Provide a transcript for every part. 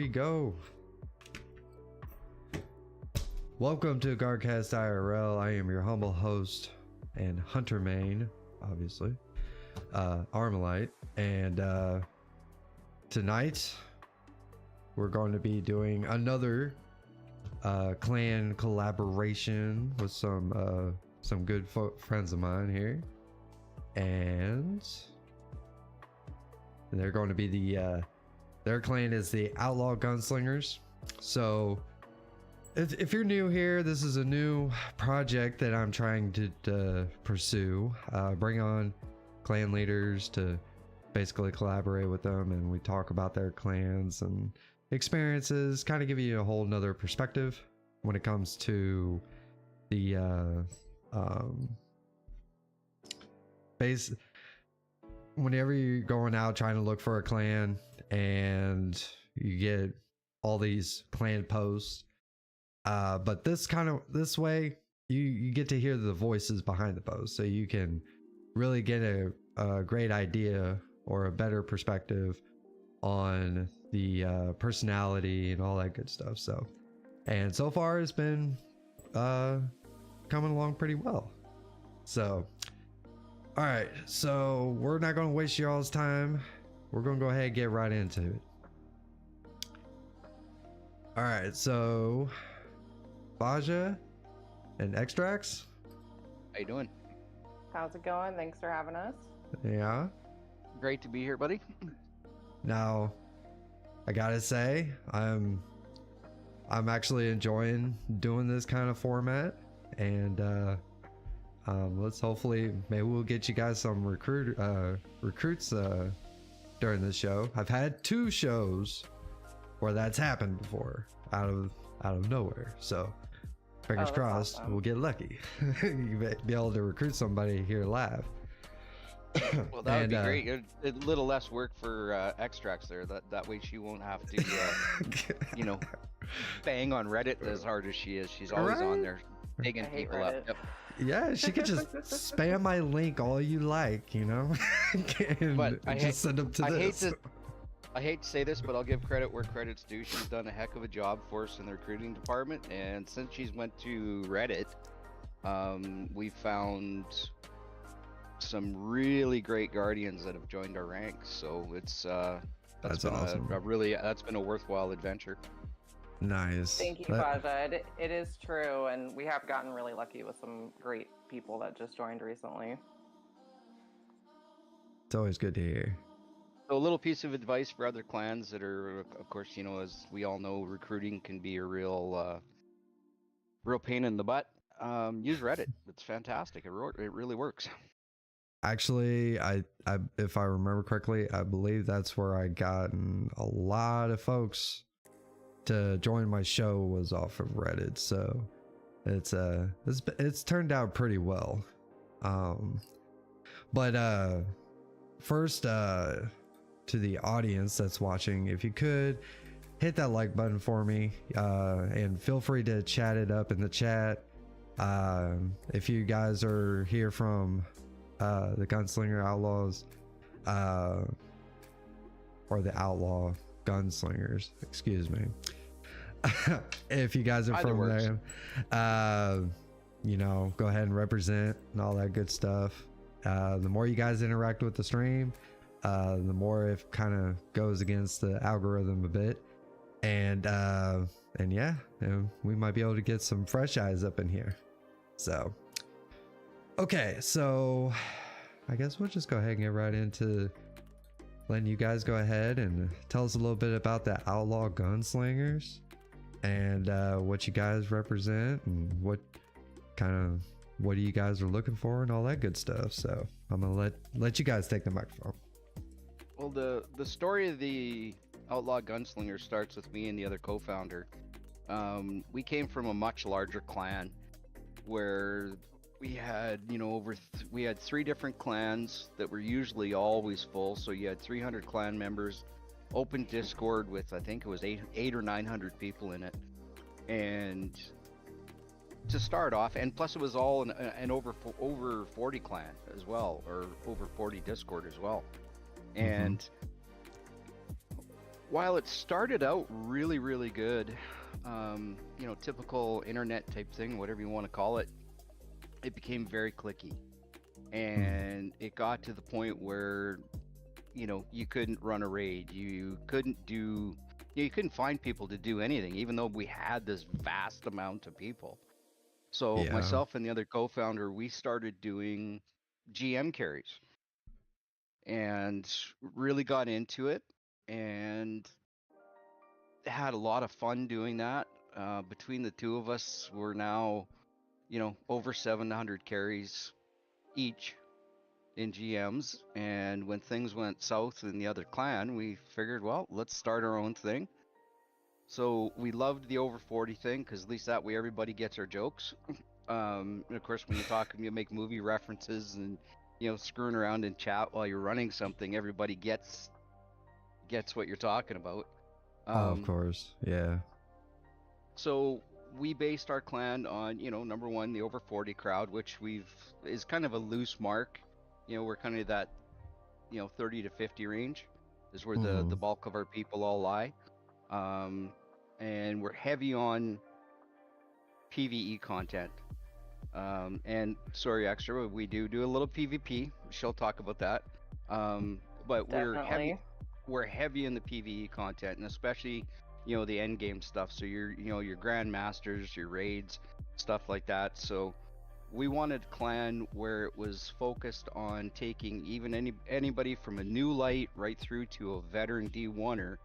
we go. Welcome to GuardCast IRL. I am your humble host and hunter main, obviously, Armalite. And tonight we're going to be doing another clan collaboration with some good friends of mine here, and they're going to be the their clan is the Outlaw Gunslingers. So if you're new here, this is a new project that I'm trying to pursue. Bring on clan leaders to basically collaborate with them, and we talk about their clans and experiences, kind of give you a whole nother perspective when it comes to the whenever you're going out trying to look for a clan and you get all these clan posts, but this way you get to hear the voices behind the posts, so you can really get a great idea or a better perspective on the personality and all that good stuff. So far it's been coming along pretty well. So all right, so we're not going to waste y'all's time. We're going to go ahead and get right into it. All right, so Faja and Extraqs, how you doing? How's it going? Thanks for having us. Yeah, Great to be here, buddy. now I gotta say I'm actually enjoying doing this kind of format, and let's hopefully maybe we'll get you guys some recruits during this show. I've had 2 shows where that's happened before out of nowhere, so fingers crossed awesome. we'll get lucky. You be able to recruit somebody here live. Well, that would be great. A little less work for Extraqs there. That way she won't have to, bang on Reddit as hard as she is. She's always on there digging people up. Yep. Yeah, she could just spam my link all you like, and But send them to this. I hate to say this, but I'll give credit where credit's due. She's done a heck of a job for us in the recruiting department, and since she's went to Reddit, we found some really great guardians that have joined our ranks. So it's that's been awesome. That's been a worthwhile adventure. Nice. Thank you, Faja. It is true, and we have gotten really lucky with some great people that just joined recently. It's always good to hear. So a little piece of advice for other clans that are, of course, as we all know, recruiting can be a real pain in the butt. Use Reddit. It's fantastic. It really works. Actually, I if I remember correctly, I believe that's where I gotten a lot of folks to join my show was off of Reddit. So it's turned out pretty well. But first, to the audience that's watching, if you could hit that like button for me, and feel free to chat it up in the chat. If you guys are here from the Gunslinger Outlaws, or the Outlaw Gunslingers, excuse me. If you guys are Either from works. there, go ahead and represent and all that good stuff. The more you guys interact with the stream, the more it kind of goes against the algorithm a bit, and we might be able to get some fresh eyes up in here. So okay, so I guess we'll just go ahead and get right into letting you guys go ahead and tell us a little bit about the Outlaw Gunslingers and what you guys represent and what you guys are looking for and all that good stuff. So I'm gonna let you guys take the microphone. Well, the story of the Outlaw Gunslinger starts with me and the other co-founder. We came from a much larger clan where we had, we had 3 different clans that were usually always full. So you had 300 clan members, open Discord with, I think it was 800 or 900 people in it. And to start off, and plus it was all an over 40 clan as well, or over 40 Discord as well. And While it started out really, really good, typical internet type thing, whatever you want to call it, it became very clicky. And it got to the point where, you couldn't run a raid. You couldn't find people to do anything, even though we had this vast amount of people. So Yeah. myself and the other co-founder, we started doing GM carries and really got into it and had a lot of fun doing that. Between the two of us, we're now, over 700 carries each in GMs. And when things went south in the other clan, we figured, well, let's start our own thing. So we loved the over 40 thing because at least that way everybody gets our jokes. And of course, when you talk, you make movie references and screwing around in chat while you're running something, everybody gets what you're talking about. Oh, of course, yeah. So we based our clan on, number one, the over 40 crowd, which is kind of a loose mark. We're kind of that, 30 to 50 range is where the bulk of our people all lie. And we're heavy on PvE content. And sorry, Extra, we do a little PvP. She'll talk about that. But Definitely. we're heavy in the PvE content, and especially the end game stuff. So your grandmasters, your raids, stuff like that. So we wanted a clan where it was focused on taking even anybody from a new light right through to a veteran D1er.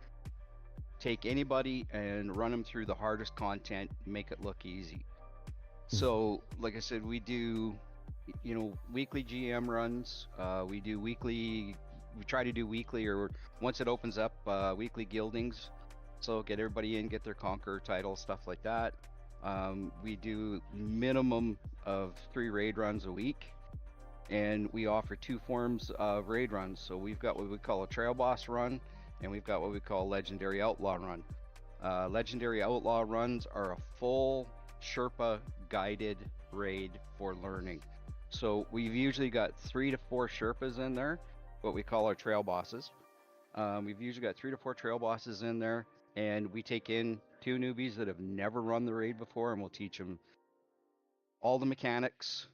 Take anybody and run them through the hardest content, make it look easy. So, like I said, we do, weekly GM runs. We try to do weekly, or once it opens up, weekly guildings. So get everybody in, get their Conqueror title, stuff like that. We do minimum of 3 raid runs a week, and we offer 2 forms of raid runs. So we've got what we call a Trail Boss run, and we've got what we call a Legendary Outlaw run. Legendary Outlaw runs are a full Sherpa guided raid for learning. So we've usually got 3 to 4 Sherpas in there, what we call our trail bosses. We've usually got 3 to 4 trail bosses in there, and we take in 2 newbies that have never run the raid before, and we'll teach them all the mechanics.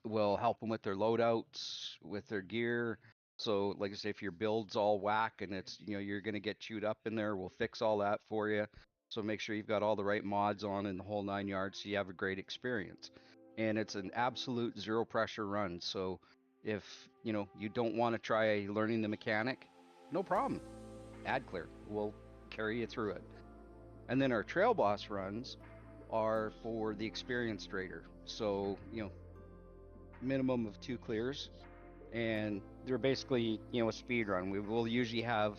We'll help them with their loadouts, with their gear. So like I say, if your build's all whack and it's, you're going to get chewed up in there, we'll fix all that for you. So make sure you've got all the right mods on in the whole 9 yards so you have a great experience. And it's an absolute 0 pressure run. So if, you don't want to try learning the mechanic, no problem. Ad clear. We'll carry you through it. And then our trail boss runs are for the experienced raider. So, minimum of 2 clears. And they're basically, a speed run. We will usually have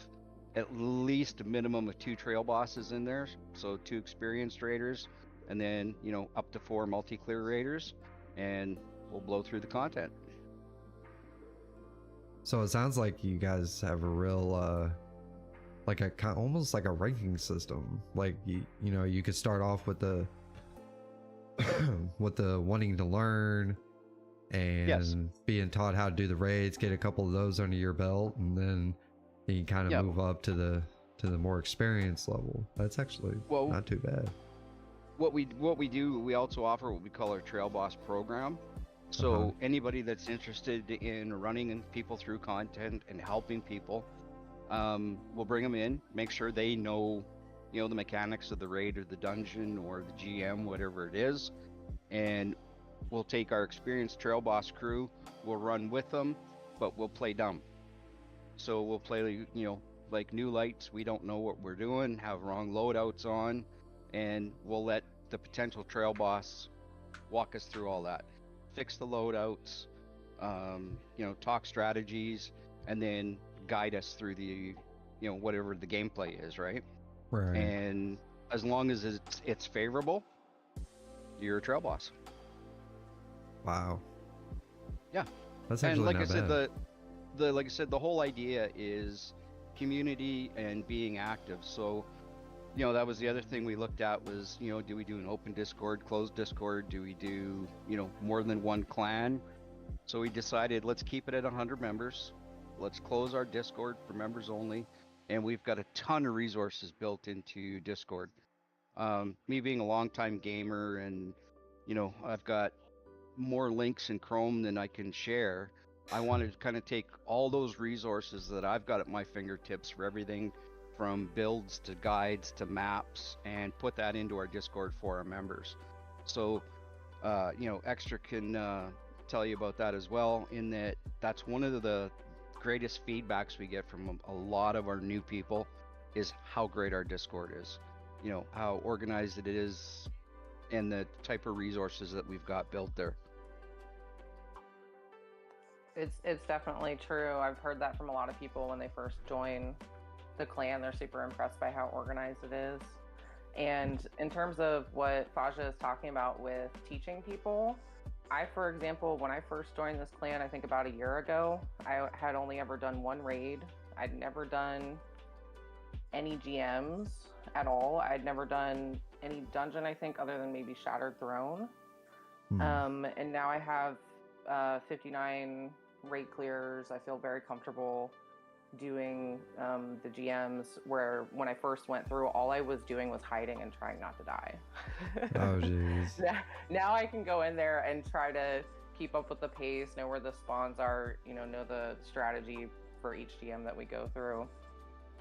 at least a minimum of 2 trail bosses in there, so 2 experienced raiders, and then up to 4 multi-clear raiders, and we'll blow through the content. So it sounds like you guys have a real almost like a ranking system. Like you could start off with the with the wanting to learn and Yes. being taught how to do the raids, get a couple of those under your belt, and then you can kind of move up to the more experienced level. That's actually not too bad. What we do, we also offer what we call our Trail Boss program. So anybody that's interested in running people through content and helping people, we'll bring them in, make sure they know, the mechanics of the raid or the dungeon or the GM, whatever it is, and we'll take our experienced Trail Boss crew, we'll run with them, but we'll play dumb. So we'll play, like new lights, we don't know what we're doing, have wrong loadouts on, and we'll let the potential Trail Boss walk us through all that. Fix the loadouts, talk strategies, and then guide us through the, whatever the gameplay is, right? Right. And as long as it's favorable, you're a Trail Boss. Wow. Yeah. That's actually and like not I bad. said, like I said, the whole idea is community and being active. So, that was the other thing we looked at was, do we do an open Discord, closed Discord? Do we do, more than one clan? So we decided let's keep it at 100 members. let's close our Discord for members only. And we've got a ton of resources built into Discord. Me being a longtime gamer, and I've got more links in Chrome than I can share. I wanted to kind of take all those resources that I've got at my fingertips for everything from builds to guides to maps, and put that into our Discord for our members. So, Extra can tell you about that as well, in that that's one of the greatest feedbacks we get from a lot of our new people, is how great our Discord is. How organized it is, and the type of resources that we've got built there. It's definitely true. I've heard that from a lot of people when they first join the clan. They're super impressed by how organized it is. And in terms of what Faja is talking about with teaching people, for example, when I first joined this clan, I think about a year ago, I had only ever done one raid. I'd never done any GMs at all. I'd never done any dungeon, I think, other than maybe Shattered Throne. And now I have 59 raid clears. I feel very comfortable doing the GMs, where when I first went through, all I was doing was hiding and trying not to die. Oh jeez. Now I can go in there and try to keep up with the pace, know where the spawns are, know the strategy for each GM that we go through.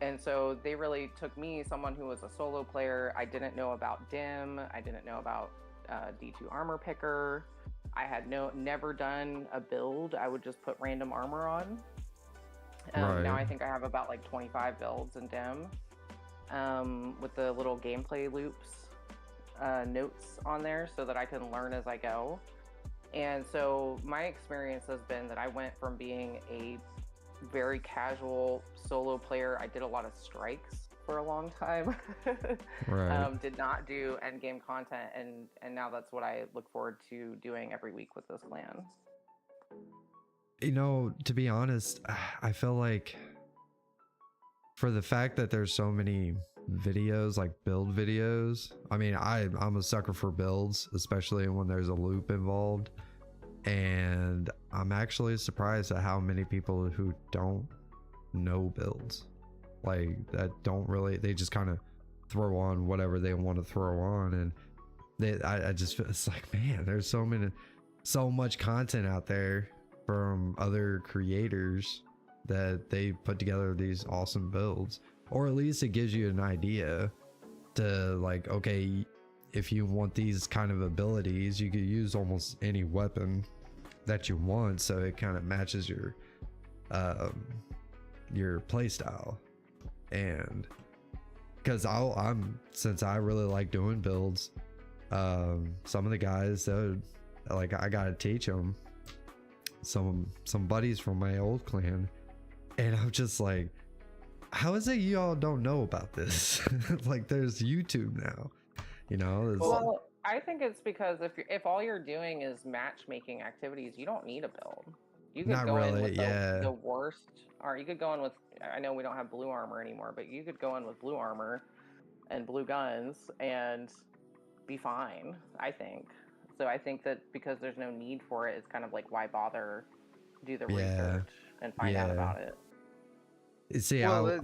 And so they really took me, someone who was a solo player. I didn't know about DIM. I didn't know about D2 armor picker. I had never done a build. I would just put random armor on. Right. Now I think I have about like 25 builds in DIM, with the little gameplay loops notes on there, so that I can learn as I go. And so my experience has been that I went from being a very casual solo player. I did a lot of strikes for a long time. Right. Did not do end game content, and now that's what I look forward to doing every week with this clan. To be honest, I feel like for the fact that there's so many videos, like build videos, I mean, I'm a sucker for builds, especially when there's a loop involved. And I'm actually surprised at how many people who don't know builds, like that they just kind of throw on whatever they want to throw on. And I just feel, it's like, man, there's so much content out there from other creators that they put together these awesome builds, or at least it gives you an idea to, like, okay, if you want these kind of abilities, you could use almost any weapon that you want, so it kind of matches your play style. And because since I really like doing builds, some of the guys, like, I gotta teach them some buddies from my old clan, and I'm just like, how is it you all don't know about this? Like, there's YouTube now, Well, I think it's because if all you're doing is matchmaking activities, you don't need a build. You could Not go in really, with yeah. the worst, or you could go in with, I know we don't have blue armor anymore, but you could go in with blue armor and blue guns and be fine, I think. So I think that because there's no need for it, it's kind of like, why bother do the research and find out about it? See, Well,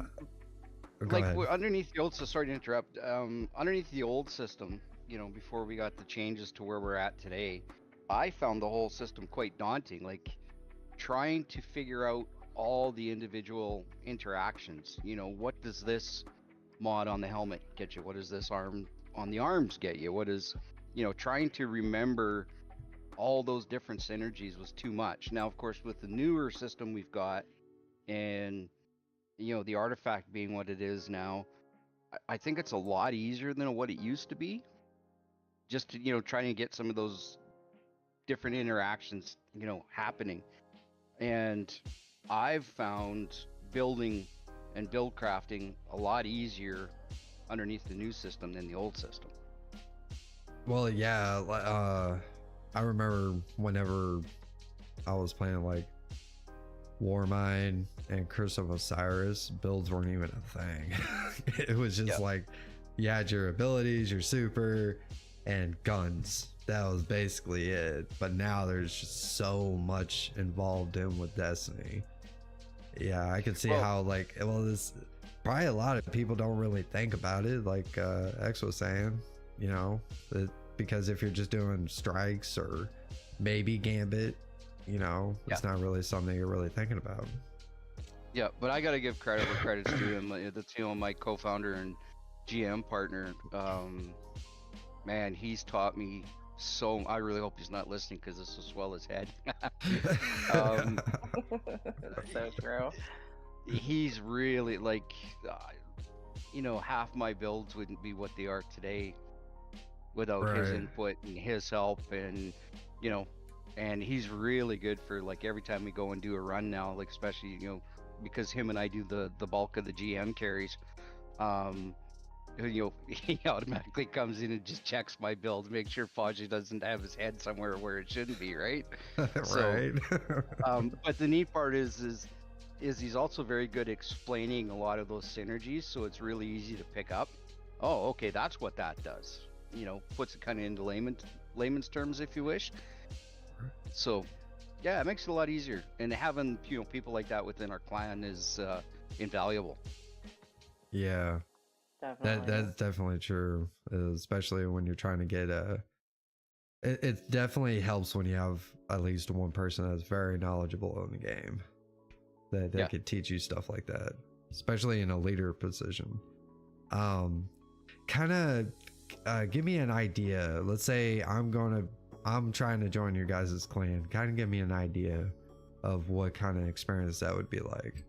go ahead. underneath the old system, sorry to interrupt, underneath the old system, before we got the changes to where we're at today, I found the whole system quite daunting. Like, trying to figure out all the individual interactions. What does this mod on the helmet get you? What does this arm on the arms get you? What is, trying to remember all those different synergies was too much. Now, of course, with the newer system we've got, and the artifact being what it is now, I think it's a lot easier than what it used to be. Just to, trying to get some of those different interactions, happening. And I've found building and build crafting a lot easier underneath the new system than the old system. Well, yeah, I remember whenever I was playing like Warmind and Curse of Osiris, builds weren't even a thing. It was just like, you had your abilities, your super, and guns. That was basically it. But now there's just so much involved in with Destiny. Yeah, I can see Well- how like, well, this probably a lot of people don't really think about it, like X was saying, you know, because if you're just doing strikes or maybe gambit, you know, it's not really something you're really thinking about. Yeah, but I gotta give credit where credit's due. And that's, you know, my co-founder and GM partner. Man, he's taught me so. I really hope he's not listening because this will swell his head. That's so true. He's really like, you know, half my builds wouldn't be what they are today without his Right. input and his help, and you know, and he's really good for like every time we go and do a run now, like especially, you know, because him and I do the bulk of the GM carries. You know, he automatically comes in and just checks my build, make sure Faja doesn't have his head somewhere where it shouldn't be, right? Right. But the neat part is he's also very good explaining a lot of those synergies, so it's really easy to pick up. Oh, okay, that's what that does. You know, puts it kind of into layman's terms, if you wish. So, yeah, it makes it a lot easier, and having, you know, people like that within our clan is invaluable. Yeah, Definitely. that's definitely true, especially when you're trying to get it definitely helps when you have at least one person that's very knowledgeable in the game that Yeah. could teach you stuff like that, especially in a leader position. Kind of give me an idea. Let's say I'm trying to join your guys' clan. Kind of give me an idea of what kind of experience that would be like.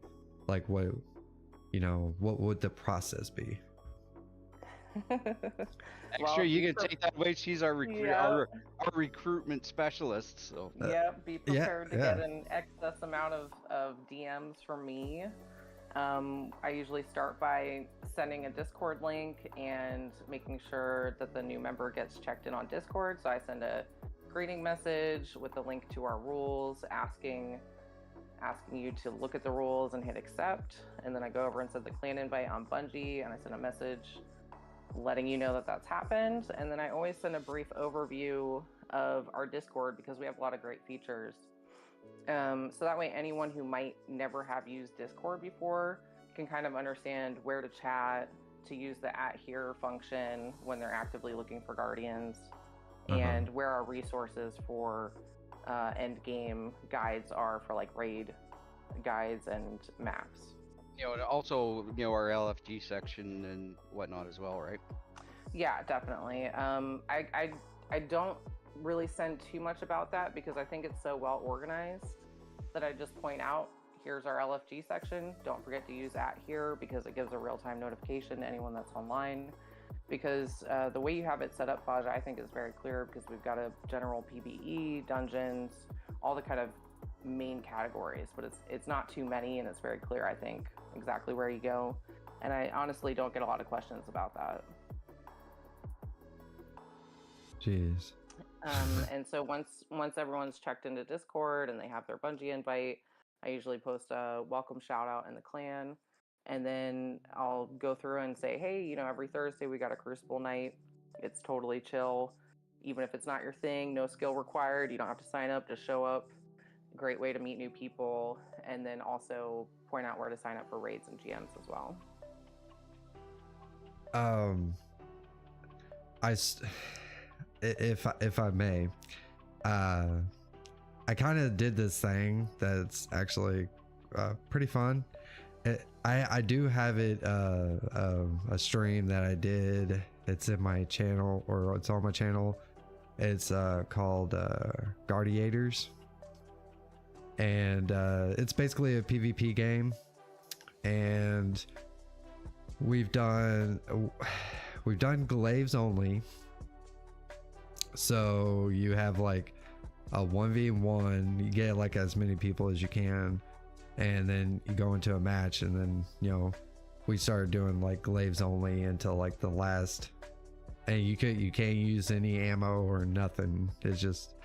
Like what, you know, what would the process be? Extra, you can take that way. She's our Yeah. our recruitment specialist. So Yep, be prepared to yeah. get an excess amount of DMs from me. I usually start by sending a Discord link and making sure that the new member gets checked in on Discord. So I send a greeting message with a link to our rules, asking you to look at the rules and hit accept. And then I go over and send the clan invite on Bungie, and I send a message letting you know that that's happened. And then I always send a brief overview of our Discord because we have a lot of great features. So that way anyone who might never have used Discord before can kind of understand where to chat, to use the @here function when they're actively looking for guardians, and where our resources for end game guides are for like raid guides and maps. you know, and also, you know, our LFG section and whatnot as well, right? Yeah, definitely. I don't really send too much about that because I think it's so well organized that I just point out, here's our LFG section. Don't forget to use @here because it gives a real-time notification to anyone that's online. Because the way you have it set up, Faja, I think is very clear because we've got a general PvE, dungeons, all the kind of main categories, but it's not too many and it's very clear, I think, exactly where you go. And I honestly don't get a lot of questions about that. Jeez. And so once everyone's checked into Discord and they have their Bungie invite, I usually post a welcome shout out in the clan, and then I'll go through and say, hey, you know, every Thursday we got a Crucible night. It's totally chill. Even if it's not your thing, no skill required. You don't have to sign up, just show up. Great way to meet new people, and then also point out where to sign up for raids and GMs as well. If I may, I kind of did this thing that's actually pretty fun. I do have it a stream that I did. It's in my channel, or it's on my channel. It's called Guardiators, and it's basically a PvP game, and we've done glaives only. So you have like a 1v1, you get like as many people as you can, and then you go into a match, and then, you know, we started doing like glaives only until like the last, and you can't use any ammo or nothing. It's just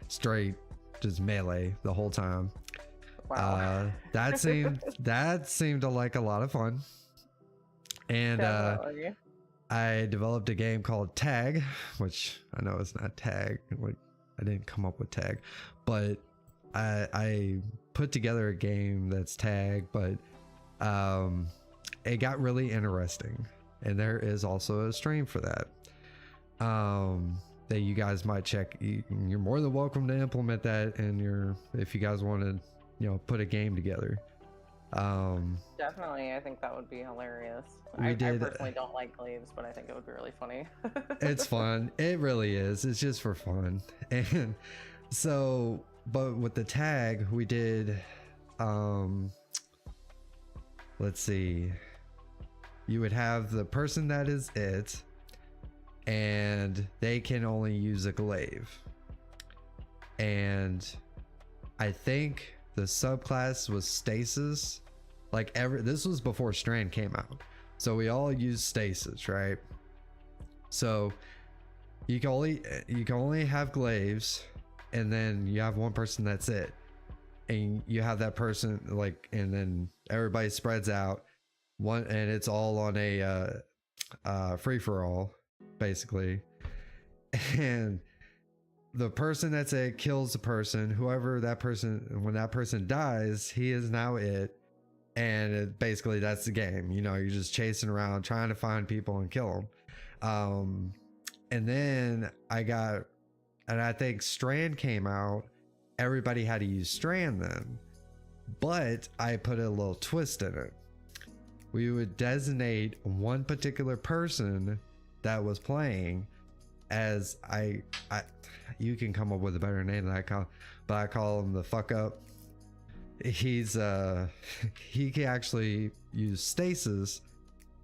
straight just melee the whole time. Wow. That seemed to like a lot of fun. And Definitely. I developed a game called Tag, which I know it's not Tag. Like, I didn't come up with Tag, but I put together a game that's tag, but it got really interesting, and there is also a stream for that. That you guys might check. You're more than welcome to implement that in if you guys want to, put a game together. Definitely, I think that would be hilarious. I personally don't like glaives, but I think it would be really funny. It's fun. It really is. It's just for fun. And so, but with the tag, we did, let's see, you would have the person that is it, and they can only use a glaive. And I think the subclass was stasis. This was before Strand came out, so we all used stasis, right? So you can only have glaives, and then you have one person that's it, and you have that person and then everybody spreads out and it's all on a free for all, basically. And the person that's it kills the person, when that person dies, he is now it. And basically that's the game. You're just chasing around trying to find people and kill them. And then I think Strand came out. Everybody had to use Strand then, but I put a little twist in it. We would designate one particular person that was playing as you can come up with a better name than I call him the fuck up. He can actually use stasis,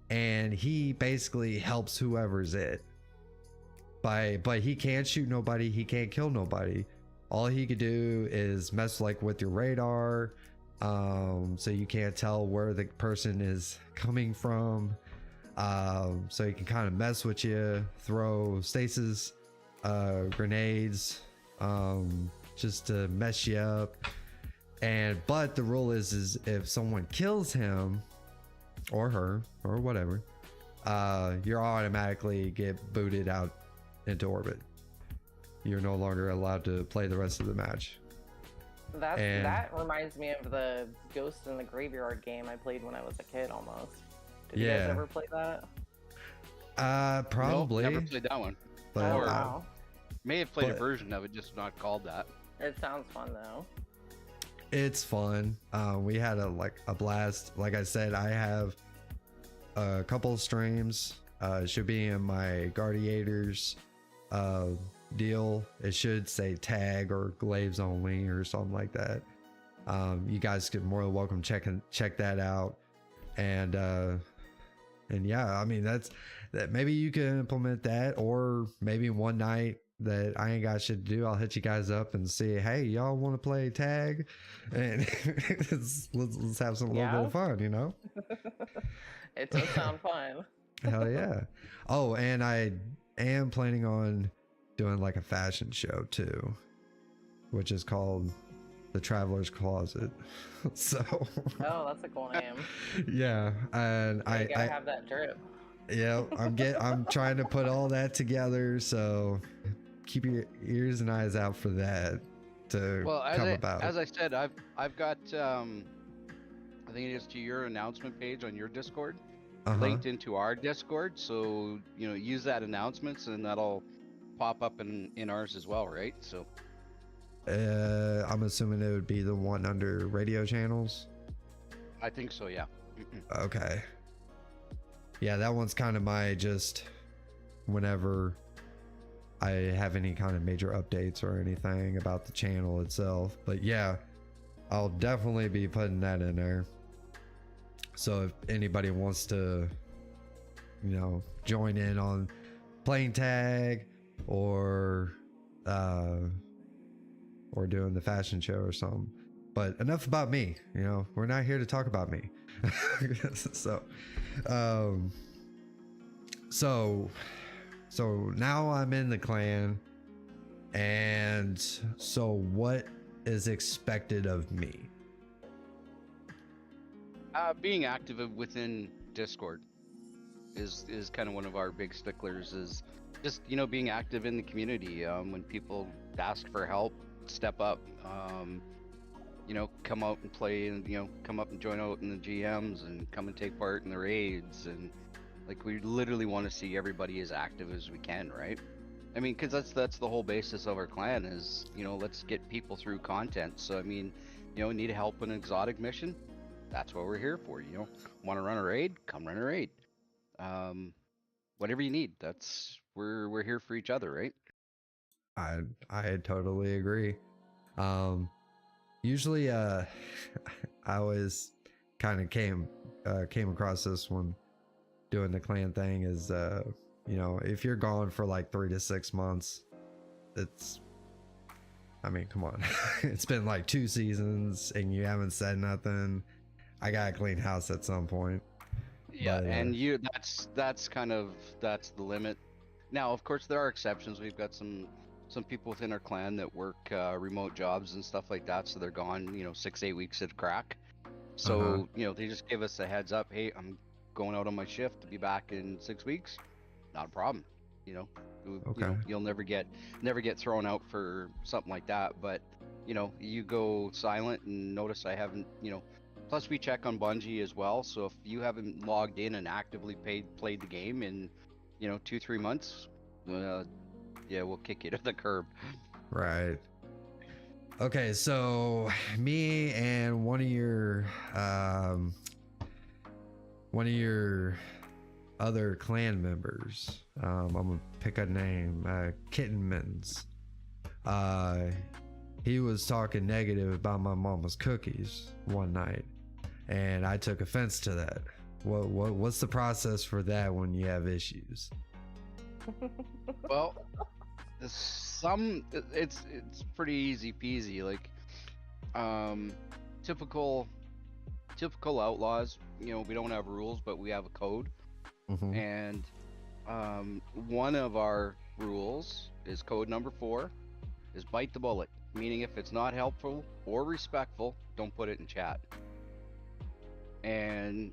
and he basically helps whoever's it. But he can't shoot nobody, he can't kill nobody. All he could do is mess with your radar, so you can't tell where the person is coming from. So he can kind of mess with you, throw stasis grenades, just to mess you up. But the rule is if someone kills him or her or whatever, you're automatically get booted out into orbit. You're no longer allowed to play the rest of the match. That reminds me of the Ghost in the Graveyard game I played when I was a kid almost. Did you guys ever play that? Probably. Nope, never played that one. But, wow. May have played a version of it, just not called that. It sounds fun though. It's fun. We had a blast. Like I said, I have a couple of streams. It should be in my Guardiators deal. It should say tag or glaives only or something like that. You guys could more than welcome check that out. And yeah, I mean that maybe you can implement that, or maybe one night that I ain't got shit to do, I'll hit you guys up and see, hey, y'all want to play tag, and let's have some little bit of fun, It does sound fun. Hell yeah. Oh, and I am planning on doing a fashion show too, which is called the Traveler's Closet. So oh, that's a cool name. Yeah, and I gotta have that drip. Yeah, I'm trying to put all that together, so keep your ears and eyes out for that to come about. As I said, I've got I think it is to your announcement page on your Discord, linked into our Discord, so use that announcements and that'll pop up in ours as well, right? So I'm assuming it would be the one under radio channels. I think so, yeah. Okay. Yeah, that one's kind of my just whenever I have any kind of major updates or anything about the channel itself. But yeah, I'll definitely be putting that in there. So if anybody wants to, join in on playing tag or doing the fashion show or something. But enough about me, we're not here to talk about me. So now I'm in the clan, and so what is expected of me? Being active within Discord is kind of one of our big sticklers, is just being active in the community. When people ask for help, step up. come out and play, and come up and join out in the GMs and come and take part in the raids, and like we literally want to see everybody as active as we can, right? I mean, because that's the whole basis of our clan is, let's get people through content. So I mean, need help in an exotic mission, that's what we're here for. Want to run a raid, come run a raid. Whatever you need, we're here for each other, right? I totally agree. Usually I always kind of came across this one doing the clan thing is if you're gone for like 3 to 6 months, I mean, come on. It's been like 2 seasons and you haven't said nothing. I gotta clean house at some point. Yeah, but, and that's the limit. Now, of course, there are exceptions. We've got some people within our clan that work remote jobs and stuff like that, so they're gone 6-8 weeks at a crack. So they just give us a heads up. Hey, I'm going out on my shift to be back in 6 weeks. Not a problem. Okay. You'll never get thrown out for something like that. But you go silent and notice I haven't. Plus we check on Bungie as well. So if you haven't logged in and actively played the game in 2-3 months, yeah, we'll kick you to the curb. Right. Okay, so me and one of your other clan members, I'm gonna pick a name, Kitten Mittens. He was talking negative about my mama's cookies one night, and I took offense to that. What's the process for that when you have issues? Well, it's pretty easy peasy. Like typical outlaws, we don't have rules, but we have a code. And one of our rules is code number 4 is bite the bullet, meaning if it's not helpful or respectful, don't put it in chat. And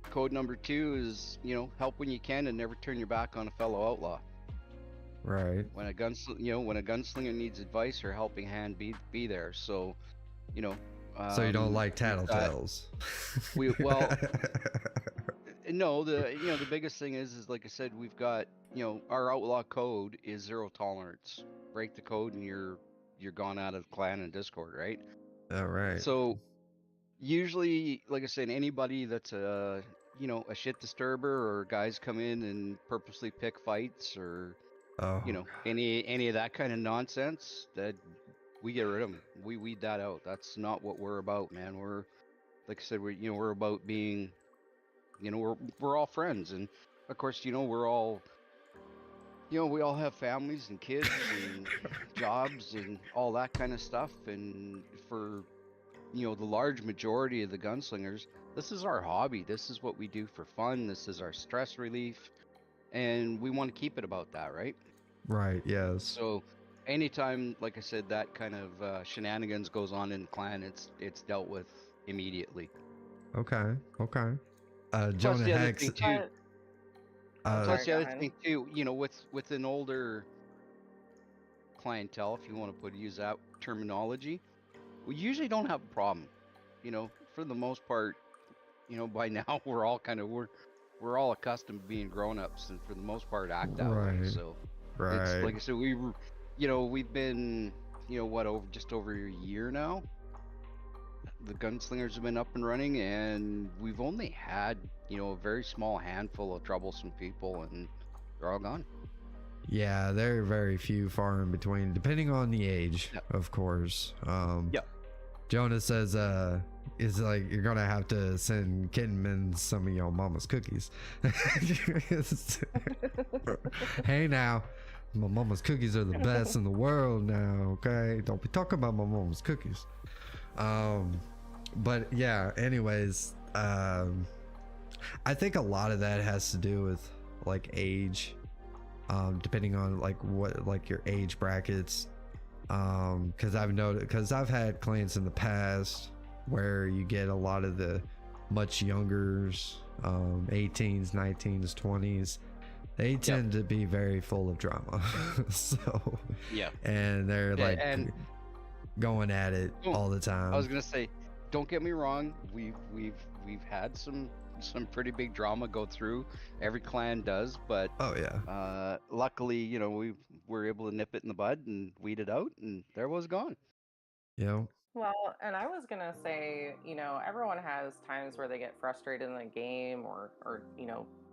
code number 2 is help when you can and never turn your back on a fellow outlaw. Right. When a gunslinger needs advice or helping hand, be there. So so you don't like tattletales. No, the biggest thing is like I said, we've got our outlaw code is 0 tolerance. Break the code and you're gone out of clan and Discord, right? All right. So usually, like I said, anybody that's a shit disturber or guys come in and purposely pick fights or any of that kind of nonsense, that we get rid of them. We weed that out. That's not what we're about, man. We're, like I said, we're about being, we're all friends, and of course, we're all, we all have families and kids and jobs and all that kind of stuff. And for the large majority of the gunslingers, this is our hobby. This is what we do for fun. This is our stress relief, and we want to keep it about that, right? Right. Yes. So anytime, like I said, that kind of shenanigans goes on in the clan, it's dealt with immediately. Okay. Plus Jonah the other Hex. thing too. Plus the other ahead. thing too, with an older clientele, if you want to use that terminology, we usually don't have a problem. For the most part, by now we're all we're all accustomed to being grown-ups, and for the most part act that way. So it's like I said, we've been just over a year now. The gunslingers have been up and running, and we've only had a very small handful of troublesome people, and they're all gone. Yeah, there are very few, far in between, depending on the age, of course. Jonah says it's like you're gonna have to send Kittenman some of your mama's cookies. Hey now, my mama's cookies are the best in the world now, okay? Don't be talking about my mama's cookies. But yeah, anyways, I think a lot of that has to do with like age, depending on like your age brackets. Because I've had clients in the past where you get a lot of the much youngers, 18s, 19s, 20s. They tend to be very full of drama. So yeah, and they're like, going at it Oh, all the time. I was gonna say, don't get me wrong. We've had some pretty big drama go through. Every clan does, but Oh yeah. luckily, we were able to nip it in the bud and weed it out, and there was gone. You know. Well, and I was gonna say, everyone has times where they get frustrated in the game or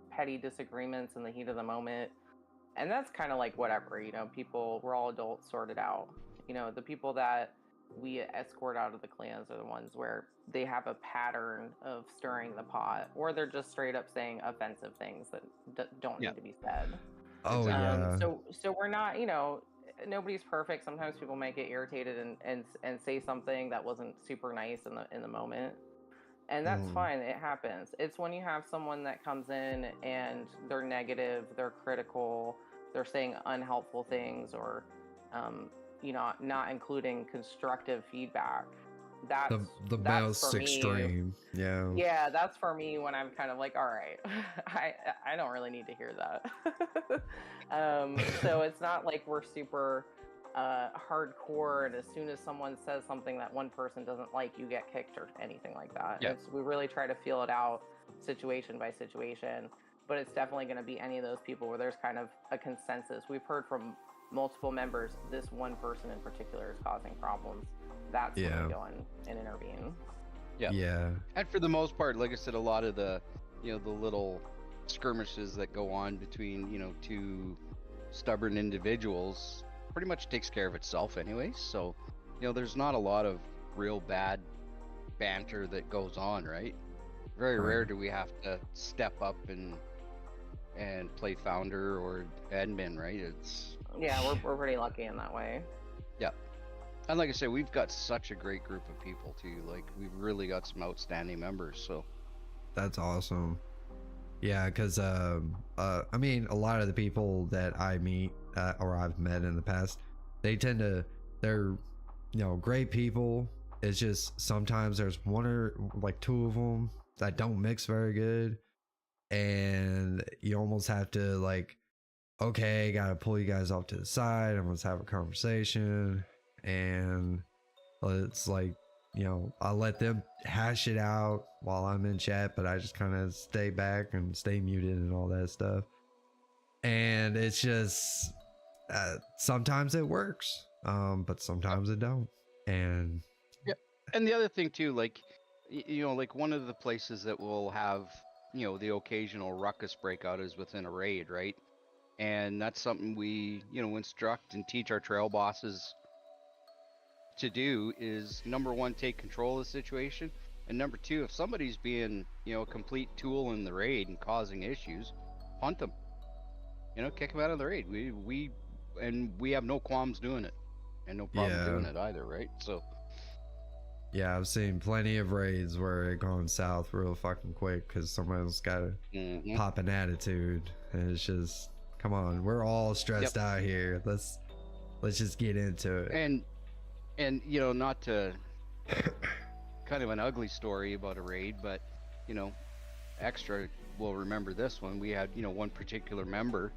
petty disagreements in the heat of the moment. And that's kind of like whatever, people, we're all adults, sort it out. The people that we escort out of the clans are the ones where they have a pattern of stirring the pot, or they're just straight up saying offensive things that don't Yeah. need to be said. Oh Exactly. yeah. So we're not, nobody's perfect. Sometimes people might get irritated and say something that wasn't super nice in the moment. And that's Mm. fine. It happens. It's when you have someone that comes in and they're negative, they're critical, they're saying unhelpful things, or not including constructive feedback. That's The that's most for me. extreme. Yeah. Yeah, that's for me when I'm kind of like, all right, I don't really need to hear that. So it's not like we're super hardcore, and as soon as someone says something that one person doesn't like, you get kicked or anything like that. Yeah. We really try to feel it out situation by situation, but it's definitely going to be any of those people where there's kind of a consensus. We've heard from multiple members, this one person in particular is causing problems. That's when we go and intervene. Yeah. And for the most part, like I said, a lot of the the little skirmishes that go on between two stubborn individuals pretty much takes care of itself anyways. So there's not a lot of real bad banter that goes on, right? Very rare do we have to step up and play founder or admin, right? It's we're pretty lucky in that way. Yeah. And like I said, we've got such a great group of people too. Like, we've really got some outstanding members. So That's awesome. Yeah, because I mean, a lot of the people that I meet or I've met in the past, they're great people. It's just sometimes there's one or like two of them that don't mix very good, and you almost have to like, okay, gotta pull you guys off to the side and let's have a conversation. And it's like, I let them hash it out while I'm in chat, but I just kind of stay back and stay muted and all that stuff. And it's just sometimes it works, but sometimes it don't. And and the other thing too, like like one of the places that will have the occasional ruckus breakout is within a raid, right? And that's something we instruct and teach our trail bosses to do. Is number one, take control of the situation, and number two, if somebody's being a complete tool in the raid and causing issues, punt them, kick them out of the raid. We have no qualms doing it, and no problem doing it either, right? So yeah, I've seen plenty of raids where it gone south real fucking quick because someone's got to pop an attitude, and it's just, come on, we're all stressed out here. Let's just get into it. And not to kind of an ugly story about a raid, but Extra will remember this one. We had one particular member.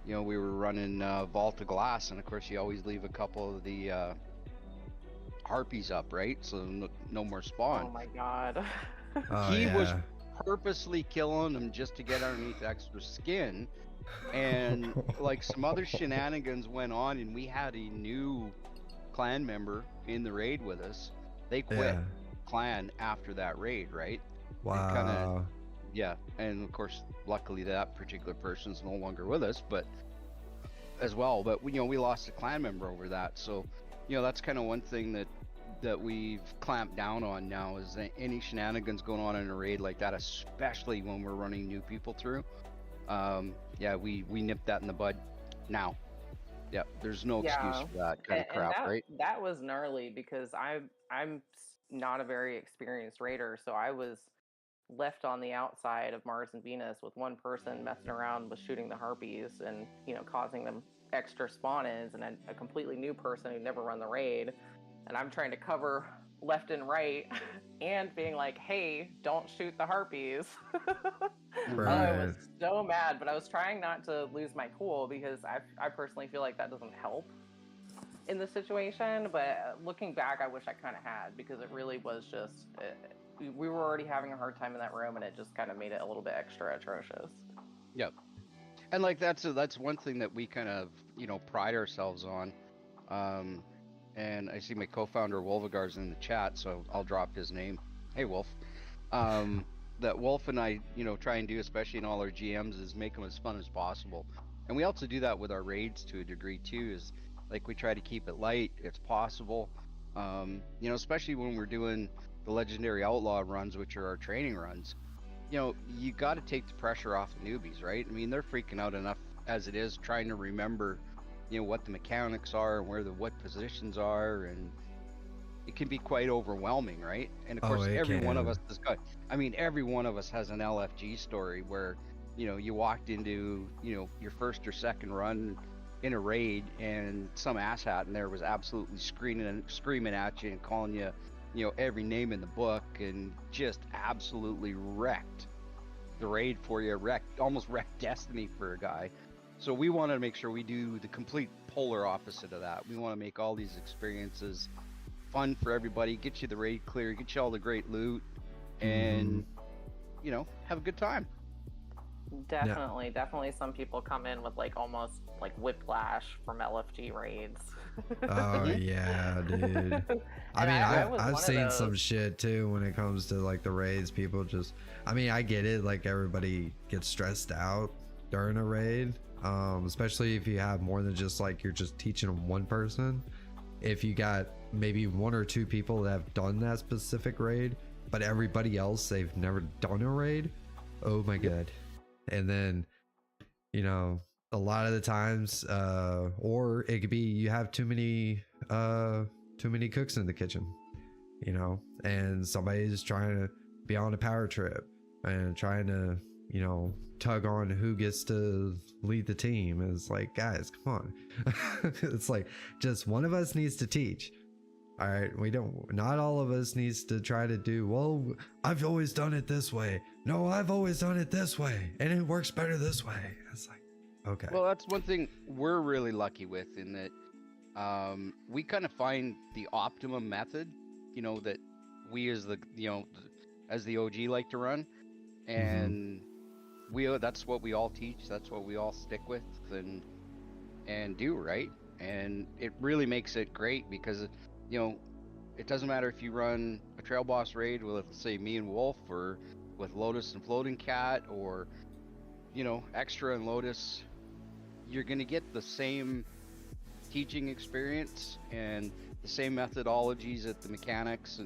We were running Vault of Glass, and of course you always leave a couple of the harpies up, right? So no more spawn. Oh my god. He was purposely killing them just to get underneath extra skin, and like some other shenanigans went on, and we had a new clan member in the raid with us. They quit clan after that raid, right? Wow. And of course, luckily that particular person's no longer with us, but as well. But we lost a clan member over that. So that's kind of one thing that we've clamped down on now, is that any shenanigans going on in a raid like that, especially when we're running new people through. We nip that in the bud now. Yeah, there's no excuse for that kind of crap, right? That was gnarly because I'm not a very experienced raider, so I was left on the outside of Mars and Venus with one person messing around with shooting the harpies and causing them extra spawn-ins, and a completely new person who'd never run the raid, and I'm trying to cover left and right and being like, hey, don't shoot the harpies. Right. I was so mad, but I was trying not to lose my cool because I personally feel like that doesn't help. in the situation, but looking back, I wish I kind of had, because it really was just we were already having a hard time in that room, and it just kind of made it a little bit extra atrocious. Yep. And like that's one thing that we kind of pride ourselves on. And I see my co-founder Wolvagar's in the chat, so I'll drop his name. Hey Wolf. That Wolf and I try and do, especially in all our GMs, is make them as fun as possible. And we also do that with our raids to a degree too. Is like we try to keep it light if possible. Especially when we're doing the legendary outlaw runs, which are our training runs. You got to take the pressure off the newbies, right? I mean, they're freaking out enough as it is, trying to remember, what the mechanics are and where what positions are, and it can be quite overwhelming, right? And of course, every one of us has got. I mean, every one of us has an LFG story where, you walked into, your first or second run in a raid, and some asshat in there was absolutely screaming at you and calling you, every name in the book, and just absolutely wrecked the raid for you, almost wrecked destiny for a guy. So we want to make sure we do the complete polar opposite of that. We want to make all these experiences fun for everybody, get you the raid clear, get you all the great loot, and have a good time. Definitely some people come in with like almost like whiplash from LFG raids. Oh yeah, dude. I mean, I've seen some shit too when it comes to like the raids. People just, I mean, I get it. Like everybody gets stressed out during a raid, especially if you have more than just like you're just teaching one person. If you got maybe one or two people that have done that specific raid, but everybody else they've never done a raid. Oh my god. And then, a lot of the times, or it could be you have too many cooks in the kitchen, and somebody's trying to be on a power trip and trying to, tug on who gets to lead the team. It's like, guys, come on. It's like just one of us needs to teach. All right, not all of us needs to try to do, well, I've always done it this way. No, I've always done it this way, and it works better this way. It's like, okay. Well, that's one thing we're really lucky with, in that we kind of find the optimum method, that we as the OG like to run, and that's what we all teach, that's what we all stick with and do, right? And it really makes it great because it doesn't matter if you run a trail boss raid with, let's say, me and Wolf, or with Lotus and Floating Cat, or Extra and Lotus. You're gonna get the same teaching experience and the same methodologies at the mechanics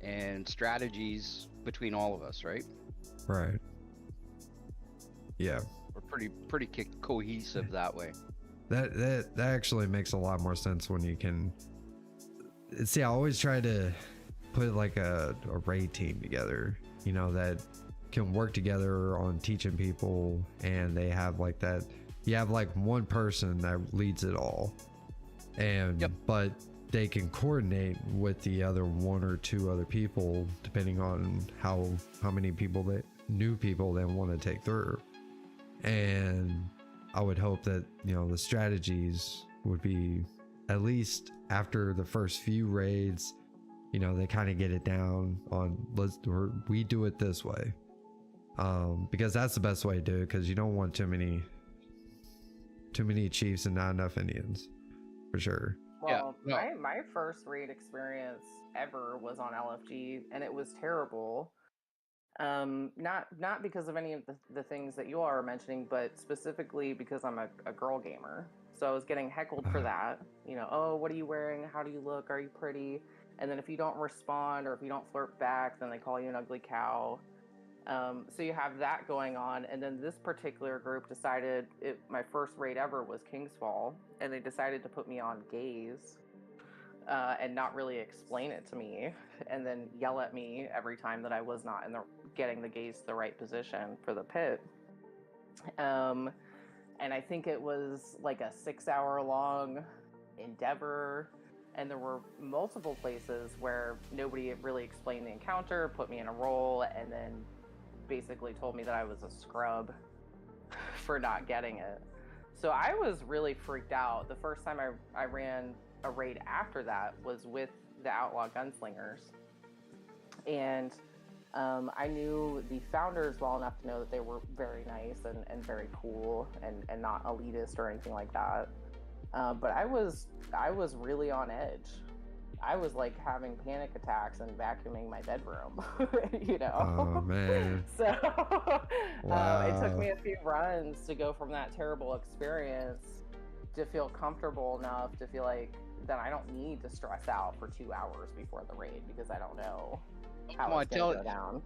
and strategies between all of us, right? Right. Yeah. We're pretty cohesive that way. That actually makes a lot more sense when you can. See, I always try to put like a raid team together, that can work together on teaching people, and they have like that. You have like one person that leads it all, and but they can coordinate with the other one or two other people depending on how many new people they want to take through. And I would hope that the strategies would be, at least after the first few raids, they kind of get it down on we do it this way, because that's the best way to do it, because you don't want too many chiefs and not enough Indians, for sure. Well, my first raid experience ever was on LFG, and it was terrible. Not because of any of the things that you all are mentioning, but specifically because I'm a girl gamer. So I was getting heckled for that. Oh, what are you wearing? How do you look? Are you pretty? And then if you don't respond, or if you don't flirt back, then they call you an ugly cow. So you have that going on. And then this particular group decided, my first raid ever was King's Fall, and they decided to put me on gaze, and not really explain it to me, and then yell at me every time that I was not getting the gaze to the right position for the pit. And I think it was like a 6-hour long endeavor, and there were multiple places where nobody really explained the encounter, put me in a role, and then basically told me that I was a scrub for not getting it. So I was really freaked out. The first time I ran a raid after that was with the Outlaw Gunslingers. And I knew the founders well enough to know that they were very nice and very cool and not elitist or anything like that. But I was really on edge. I was like having panic attacks and vacuuming my bedroom, you know? Oh, man. So Wow. it took me a few runs to go from that terrible experience to feel comfortable enough to feel like that I don't need to stress out for 2 hours before the raid because I don't know how Come on, it's going to go down.